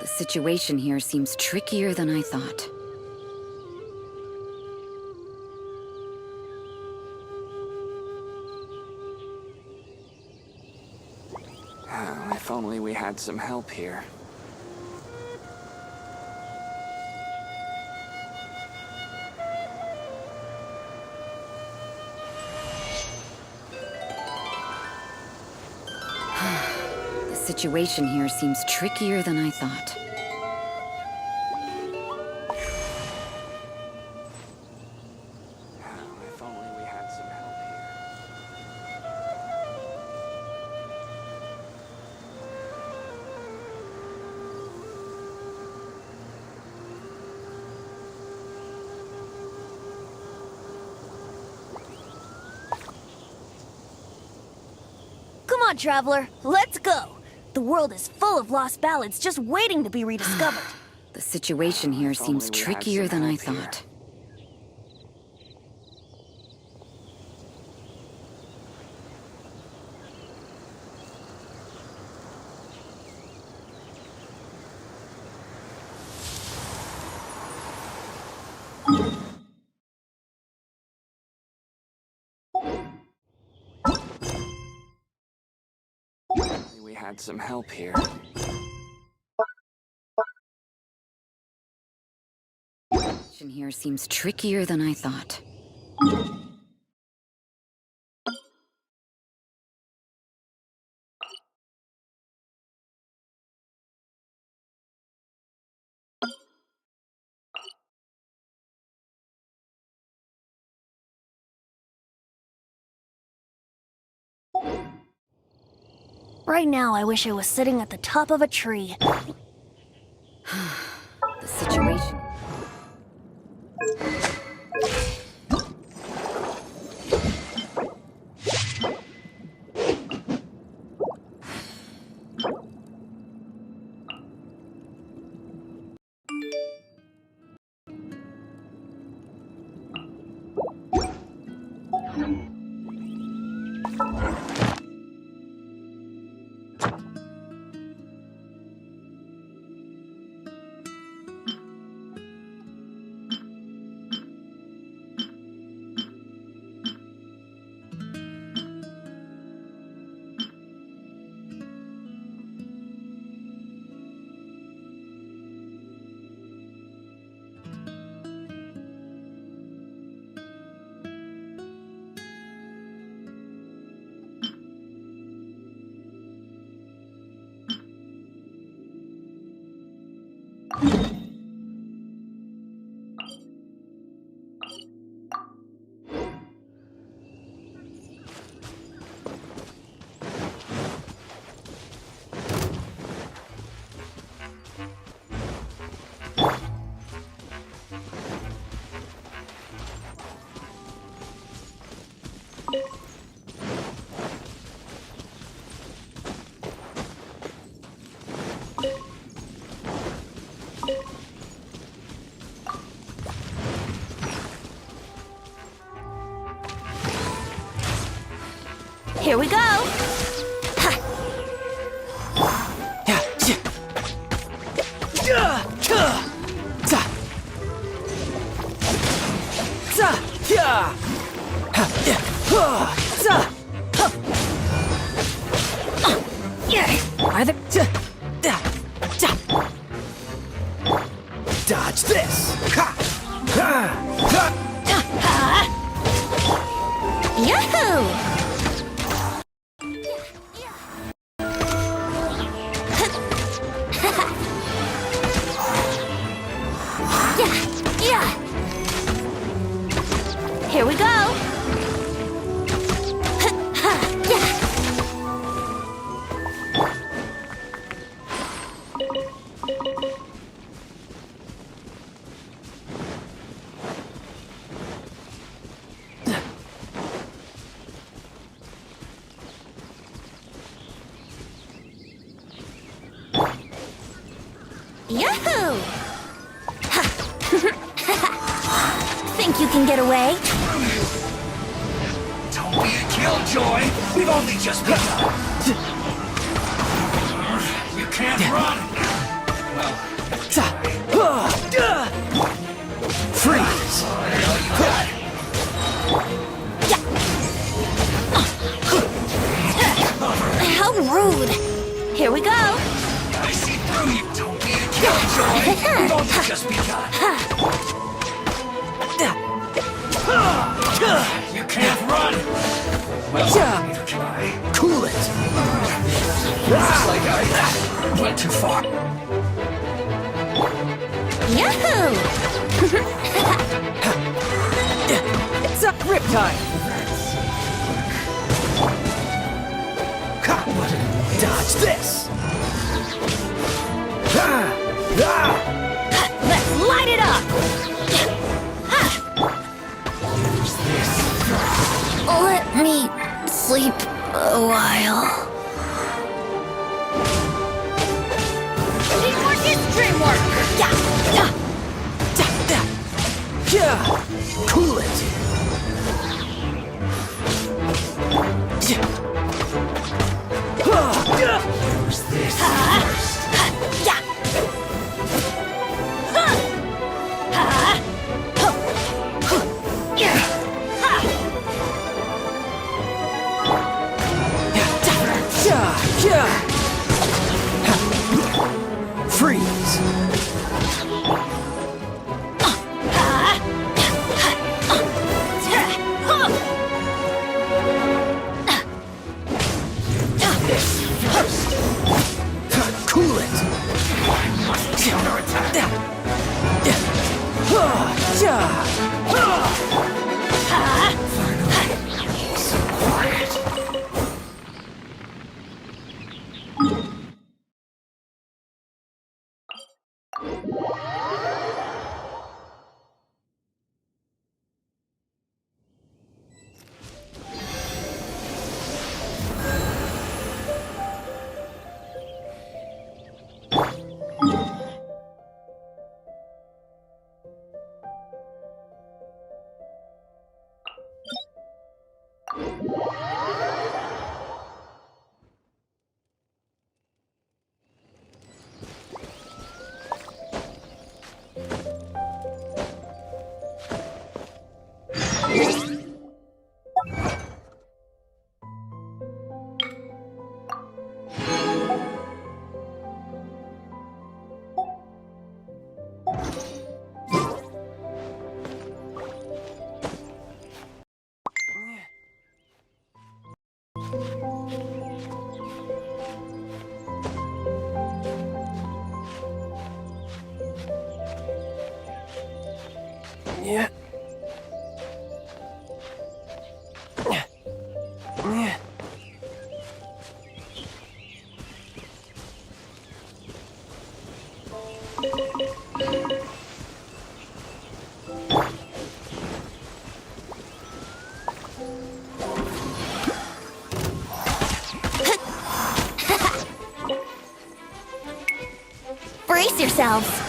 The situation here seems trickier than I thought. If only we had some help here. The situation here seems trickier than I thought. If only we had some help here. on, Traveler. Let's go. The world is full of lost ballads just waiting to be rediscovered. The situation here seems trickier than I thought. We had some help here. Here seems trickier than I thought. Right now, I wish I was sitting at the top of a tree. The situation... Here we go! Are there... Dodge this! Yahoo! Here we go! Yahoo! Think you can get away? Don't be a killjoy! We've only just begun! You can't run! Freeze! How rude! Here we go! I see through you! Don't be a killjoy! We've only just begun! You can't run! Well, try. Cool it! Looks like I went too far. Yahoo! It's a riptide! Dodge this! Let's light it up! Let me sleep a while. Yeah! Cool it! Use this first. Freeze! Cool it! Counterattack! So quiet. Yeah. Brace yourselves.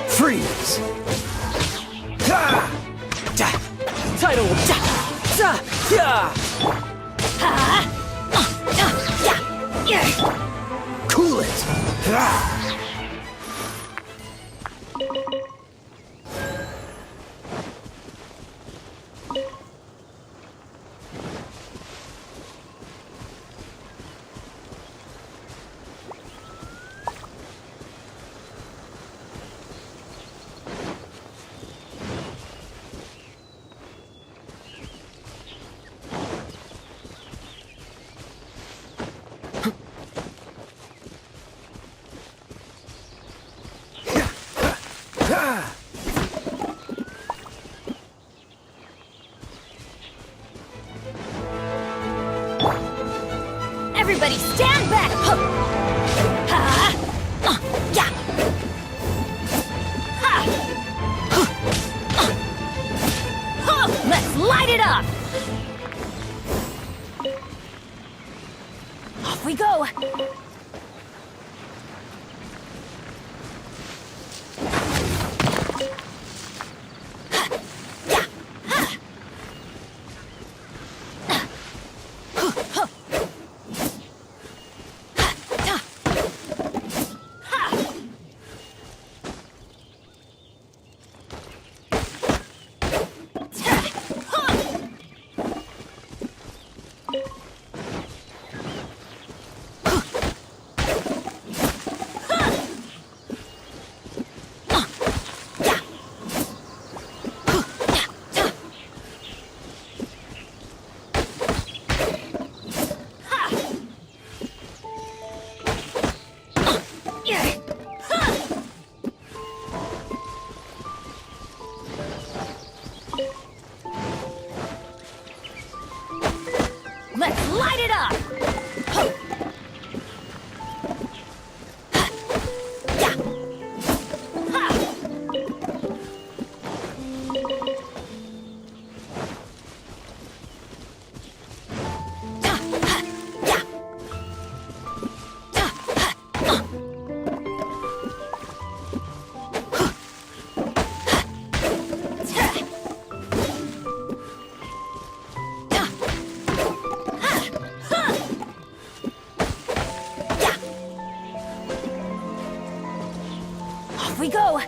Freeze! Tidal! Cool it! Everybody stand back! Let's light it up! Off we go! Off we go!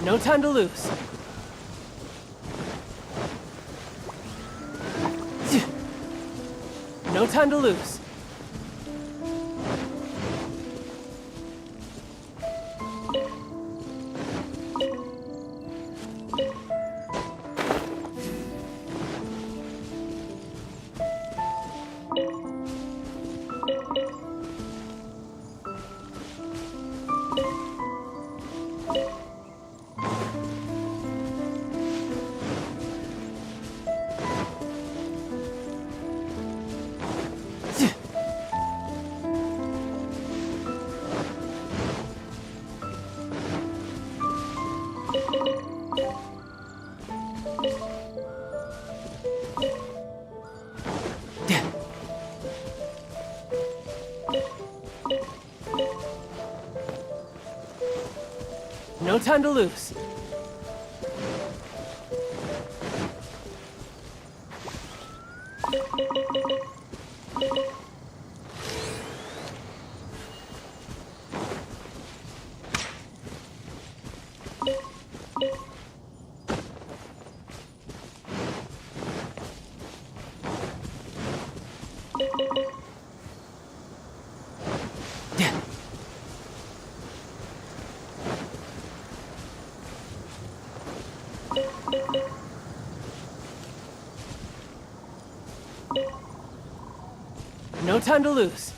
No time to lose. No time to lose. No time to lose. No time to lose.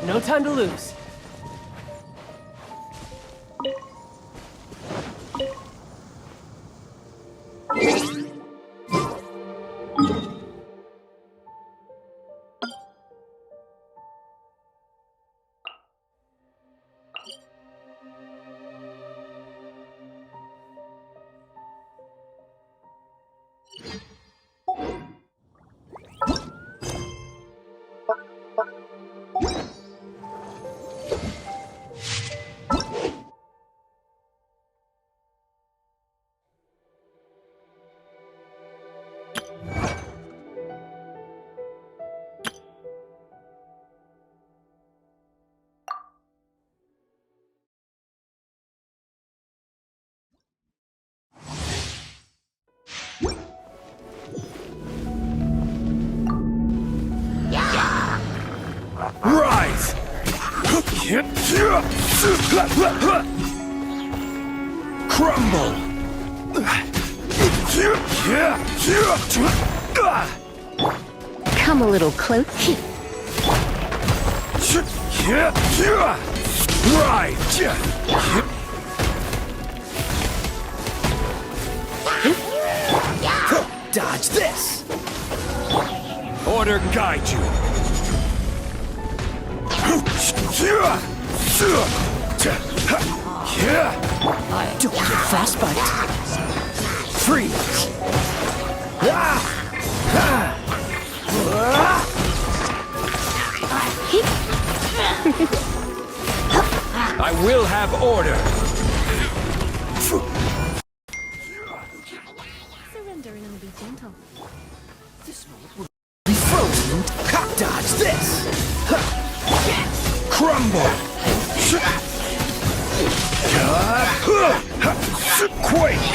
No time to lose. Rise! Crumble! Come a little close. Right! Dodge this! Order guide you! Don't get frostbite! Freeze! I will have order! Surrender and I'll be gentle. This moment will be frozen. Dodge this! Crumble! Quake!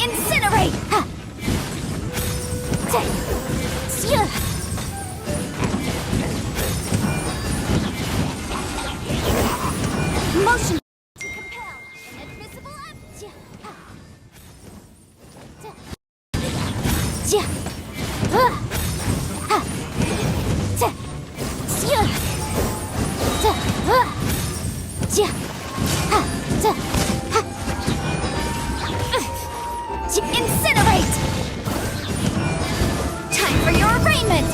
Incinerate! Motion to compel. Inadmissible Incinerate! Time for your arraignment!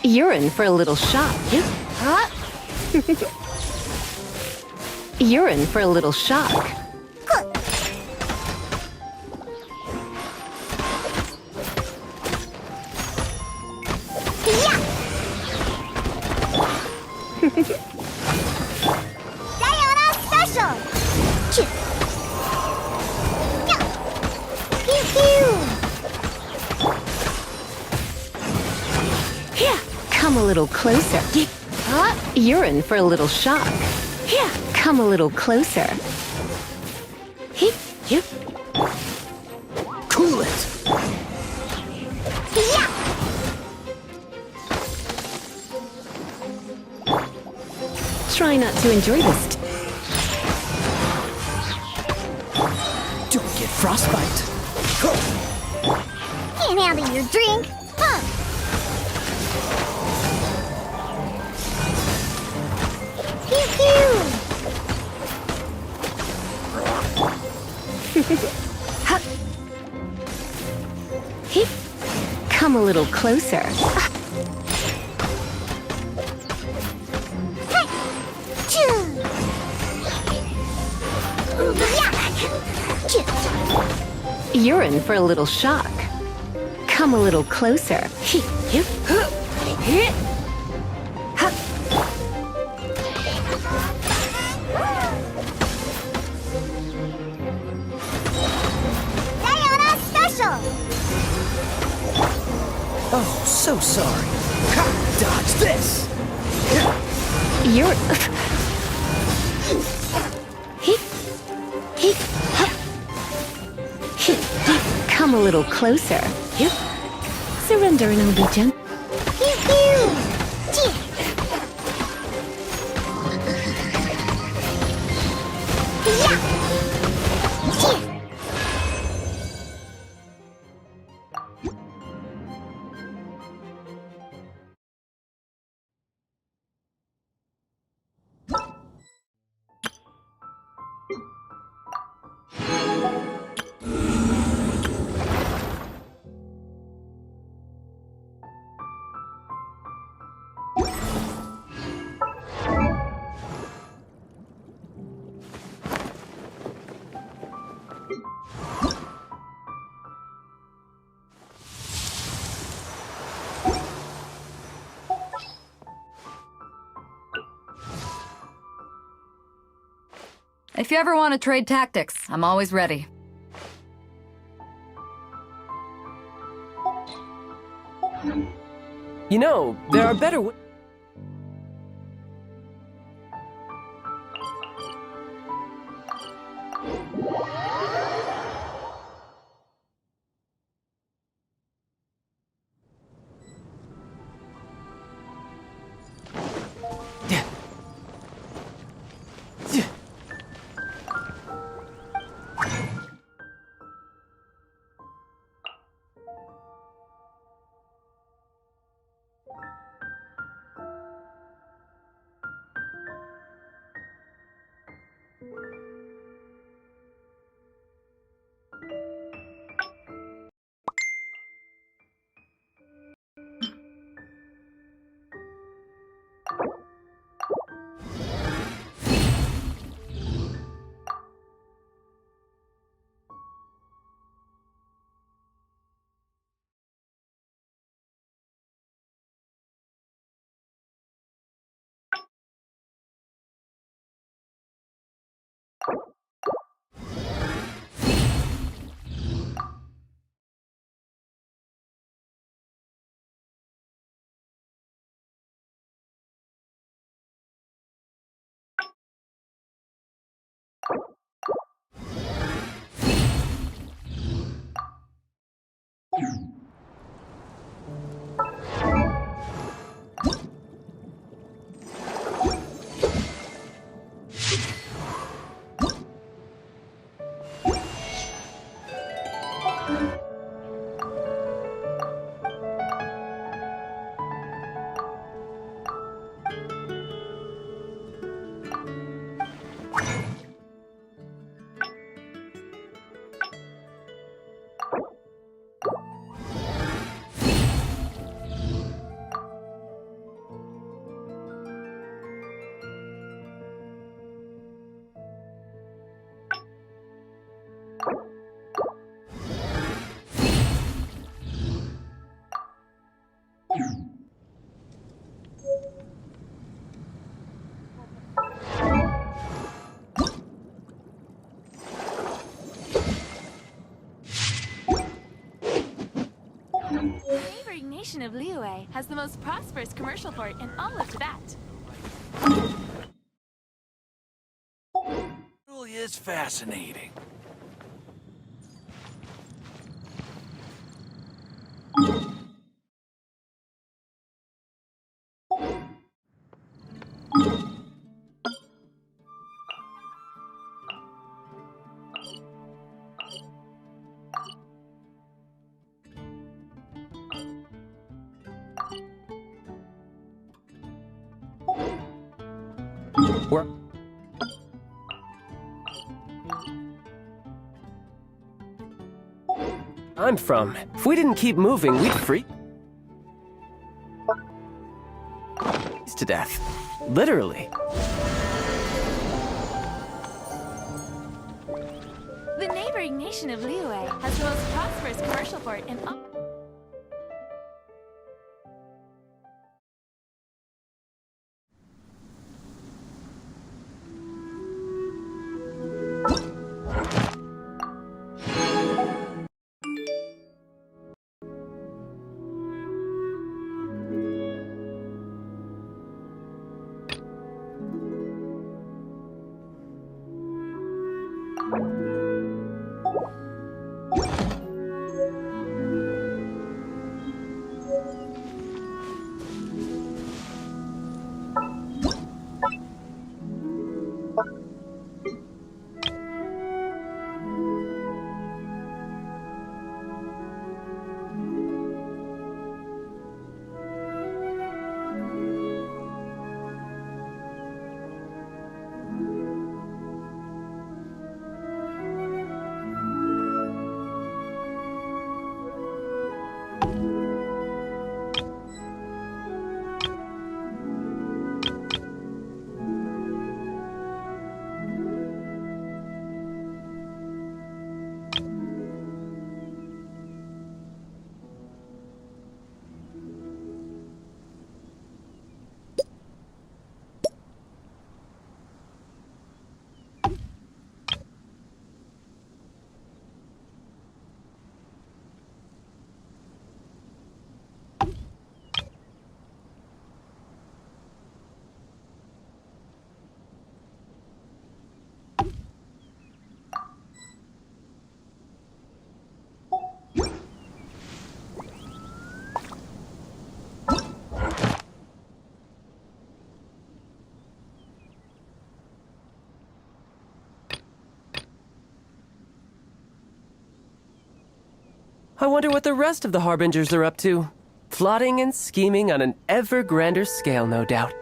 You're in for a little shock. Huh? You're in for a little shock. Sayonara special! Pew pew! Yeah, come a little closer. You're in for a little shock. Yeah, come a little closer. Cool it! Try not to enjoy this. Don't get frostbite! Can't handle your drink, huh? Pew pew! Come a little closer. You're in for a little shock. Come a little closer. Sayonara special! Oh, so sorry. Ha! Dodge this! You're... Come a little closer. Surrender and I'll be gentle. If you ever want to trade tactics, I'm always ready. You know, there are better ways. The neighboring nation of Liyue has the most prosperous commercial port in all of Tibet. It really is fascinating. Where I'm from, if we didn't keep moving, we'd freeze to death. Literally. The neighboring nation of Liyue has the most prosperous commercial port in all... I wonder what the rest of the Harbingers are up to. Plotting and scheming on an ever grander scale, no doubt.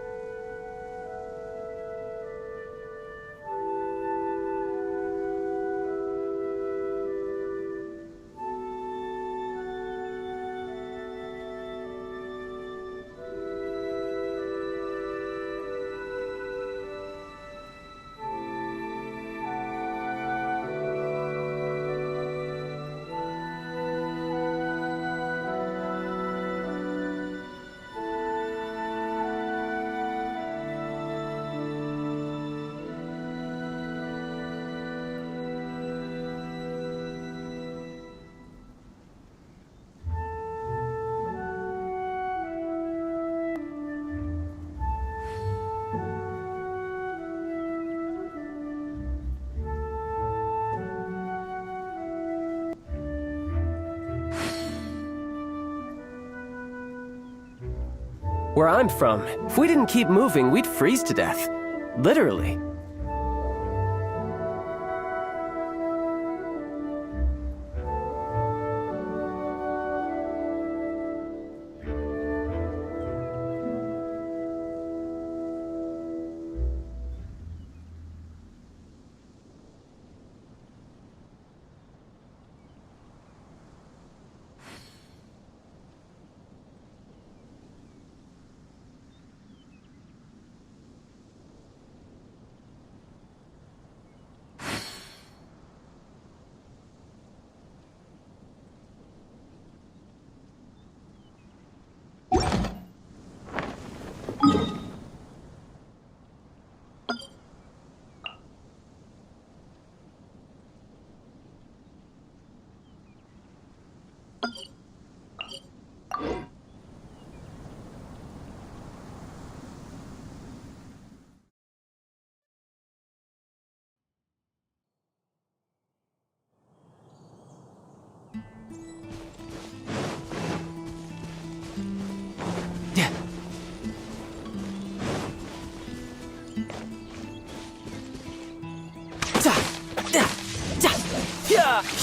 Where I'm from, if we didn't keep moving, we'd freeze to death. Literally.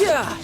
Yeah!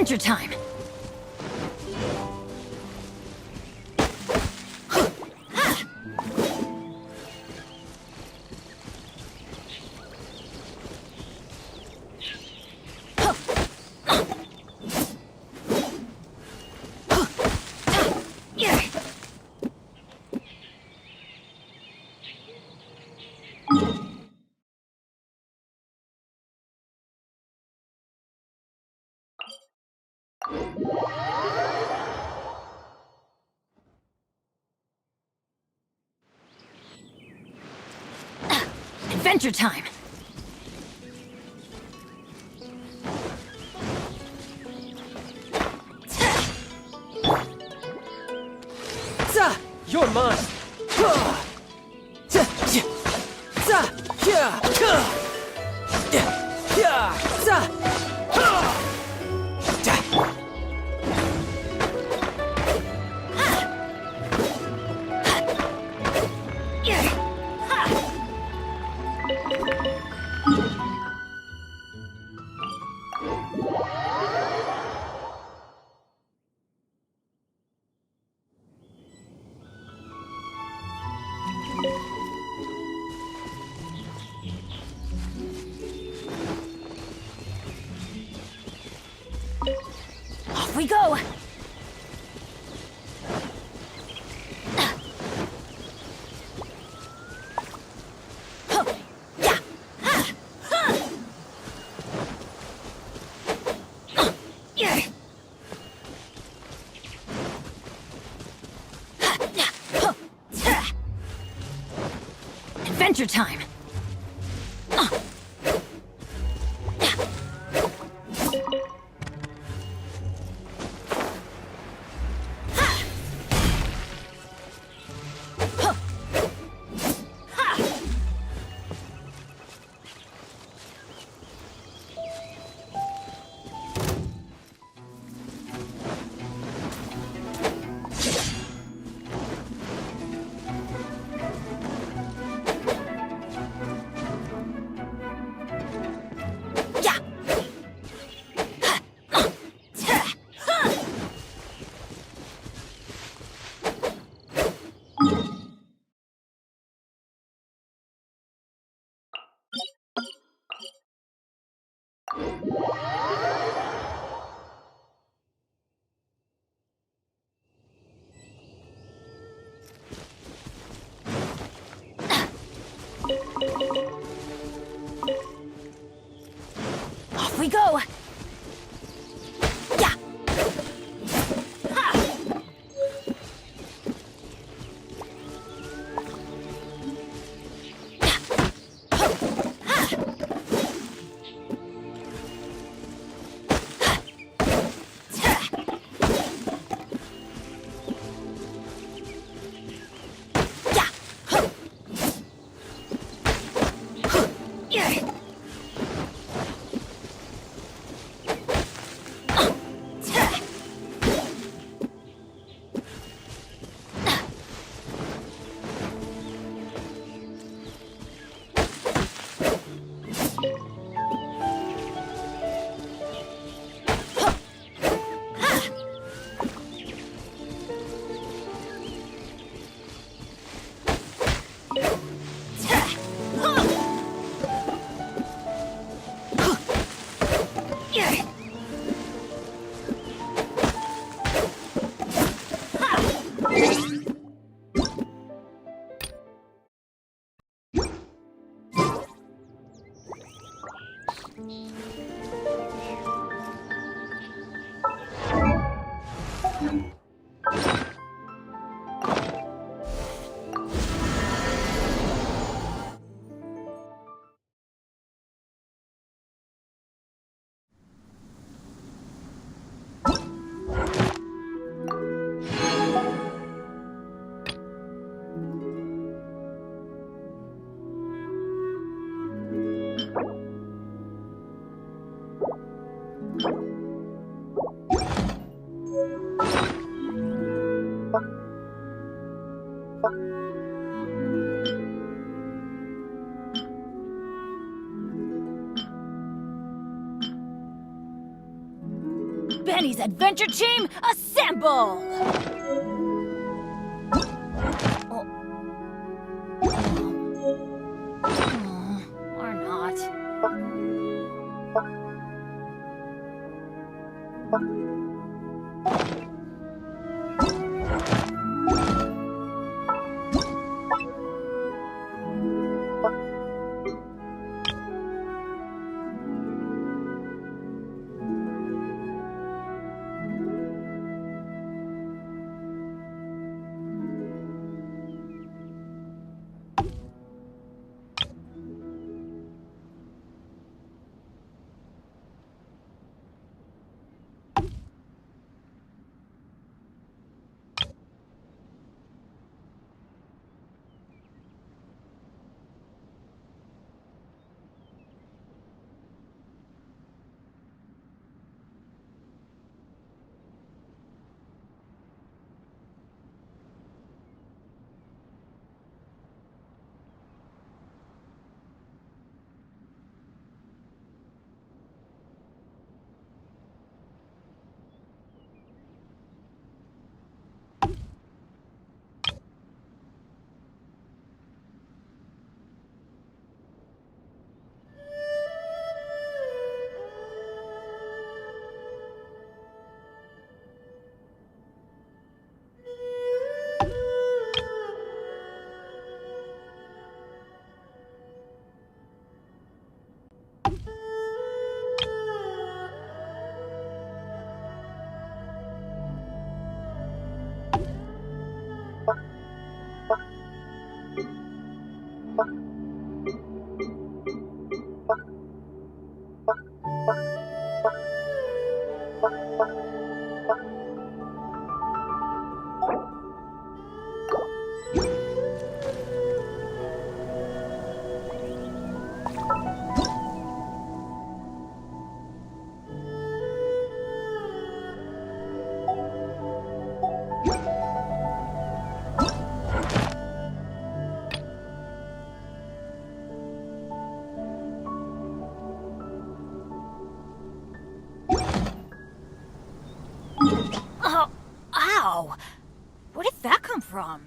Adventure time! Adventure time! You're mine! Off we go! Adventure time! Off we go! Jenny's adventure team, assemble! Or not. Ow! Where did that come from?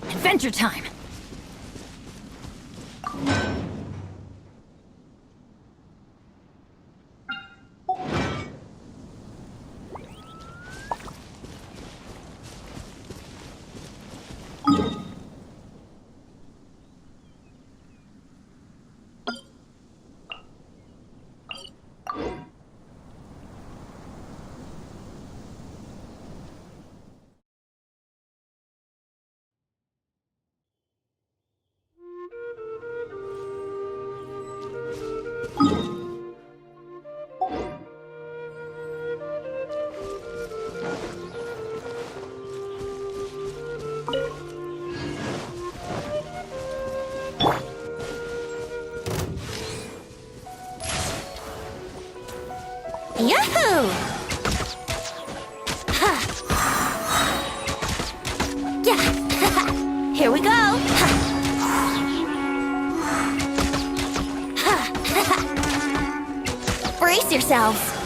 Adventure time! Yahoo! Yeah. Here we go! Brace yourselves!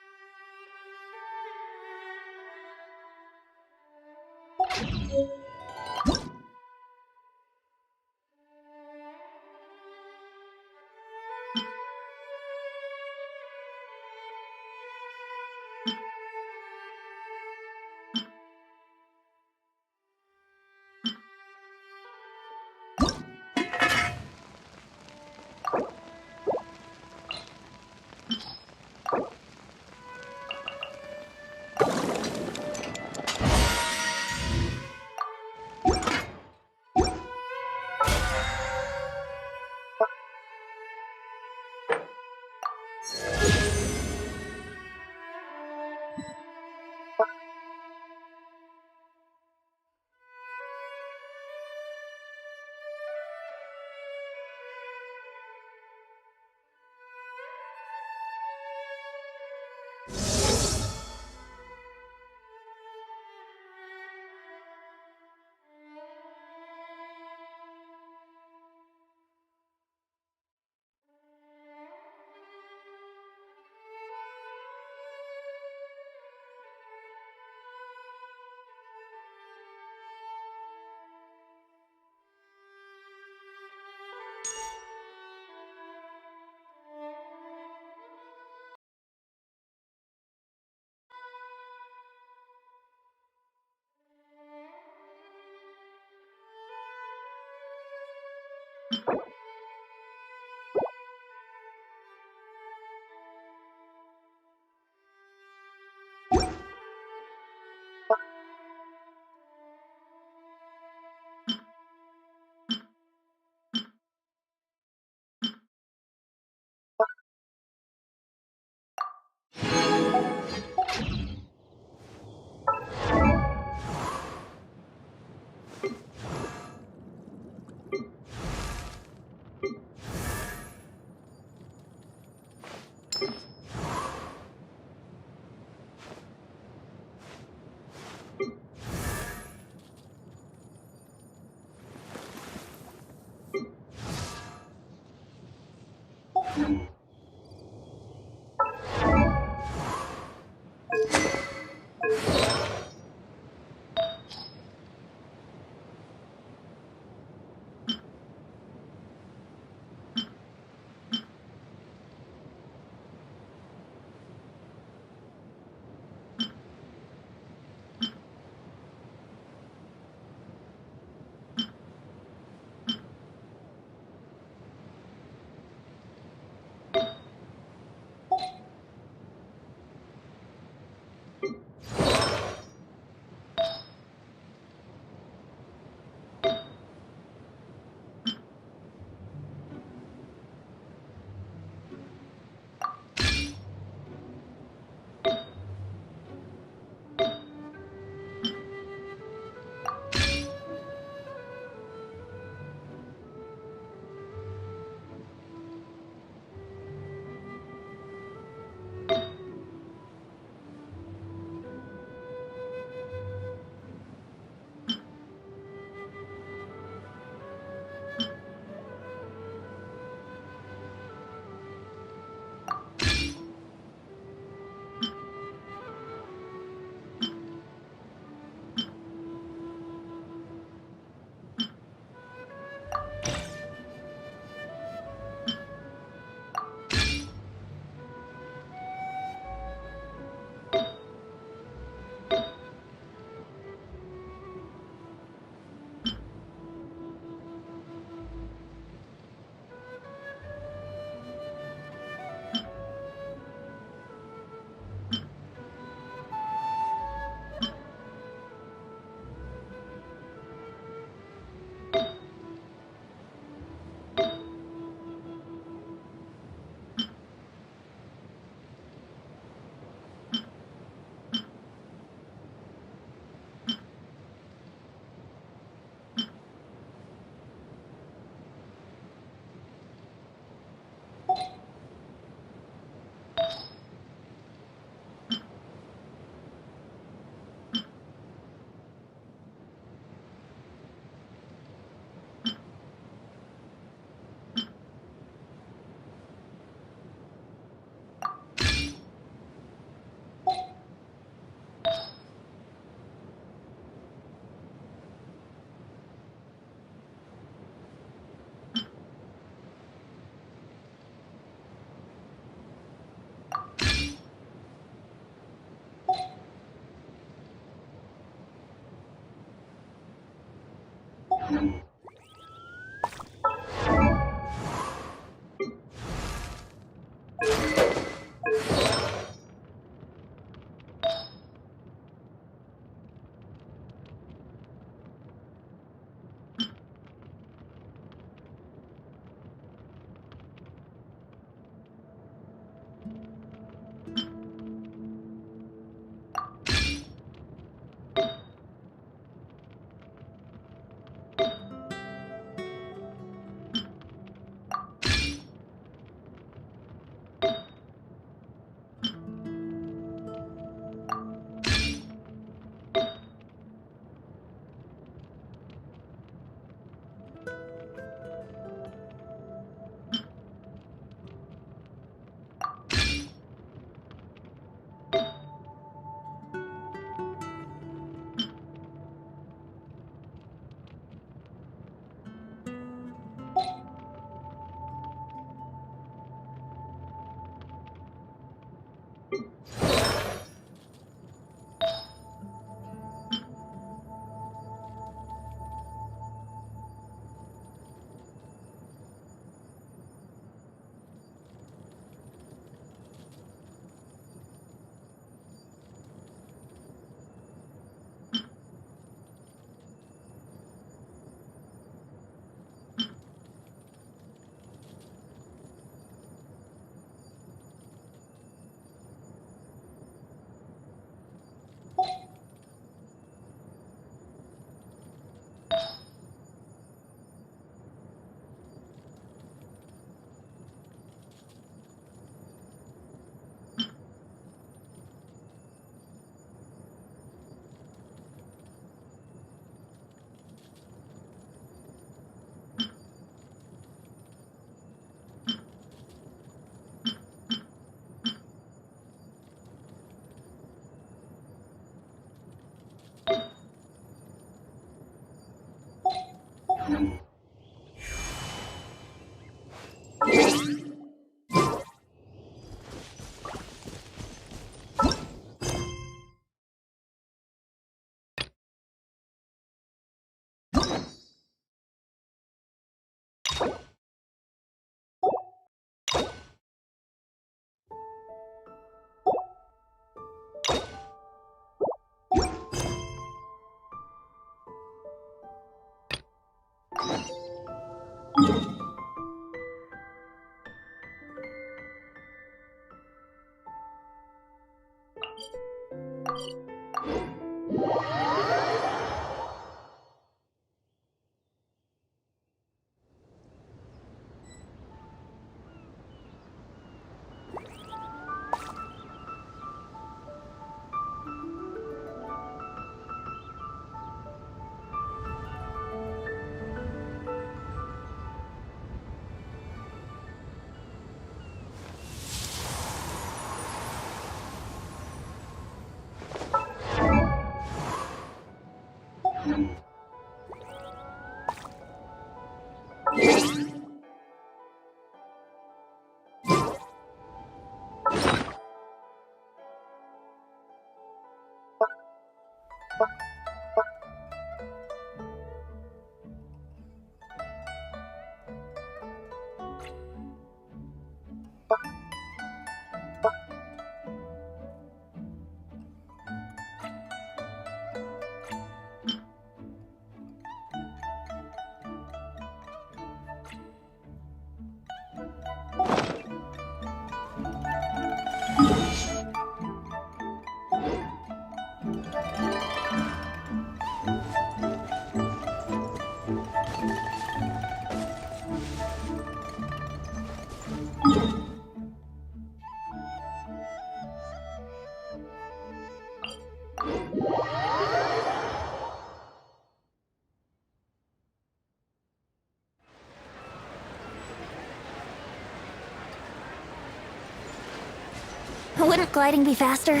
Wouldn't gliding be faster?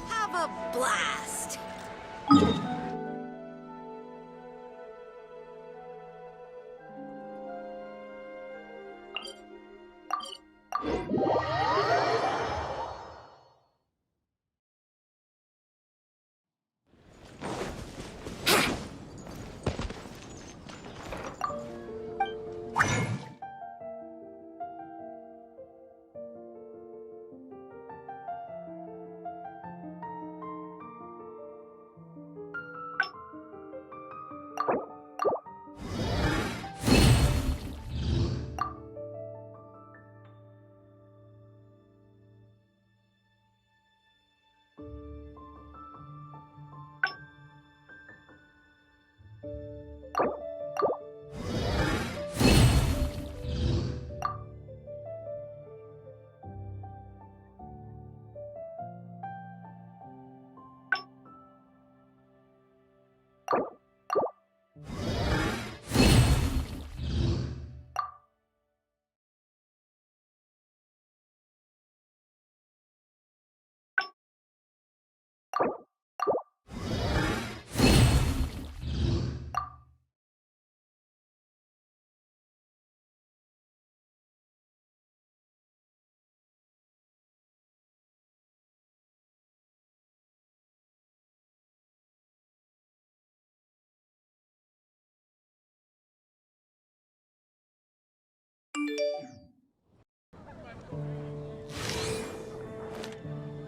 Have a blast!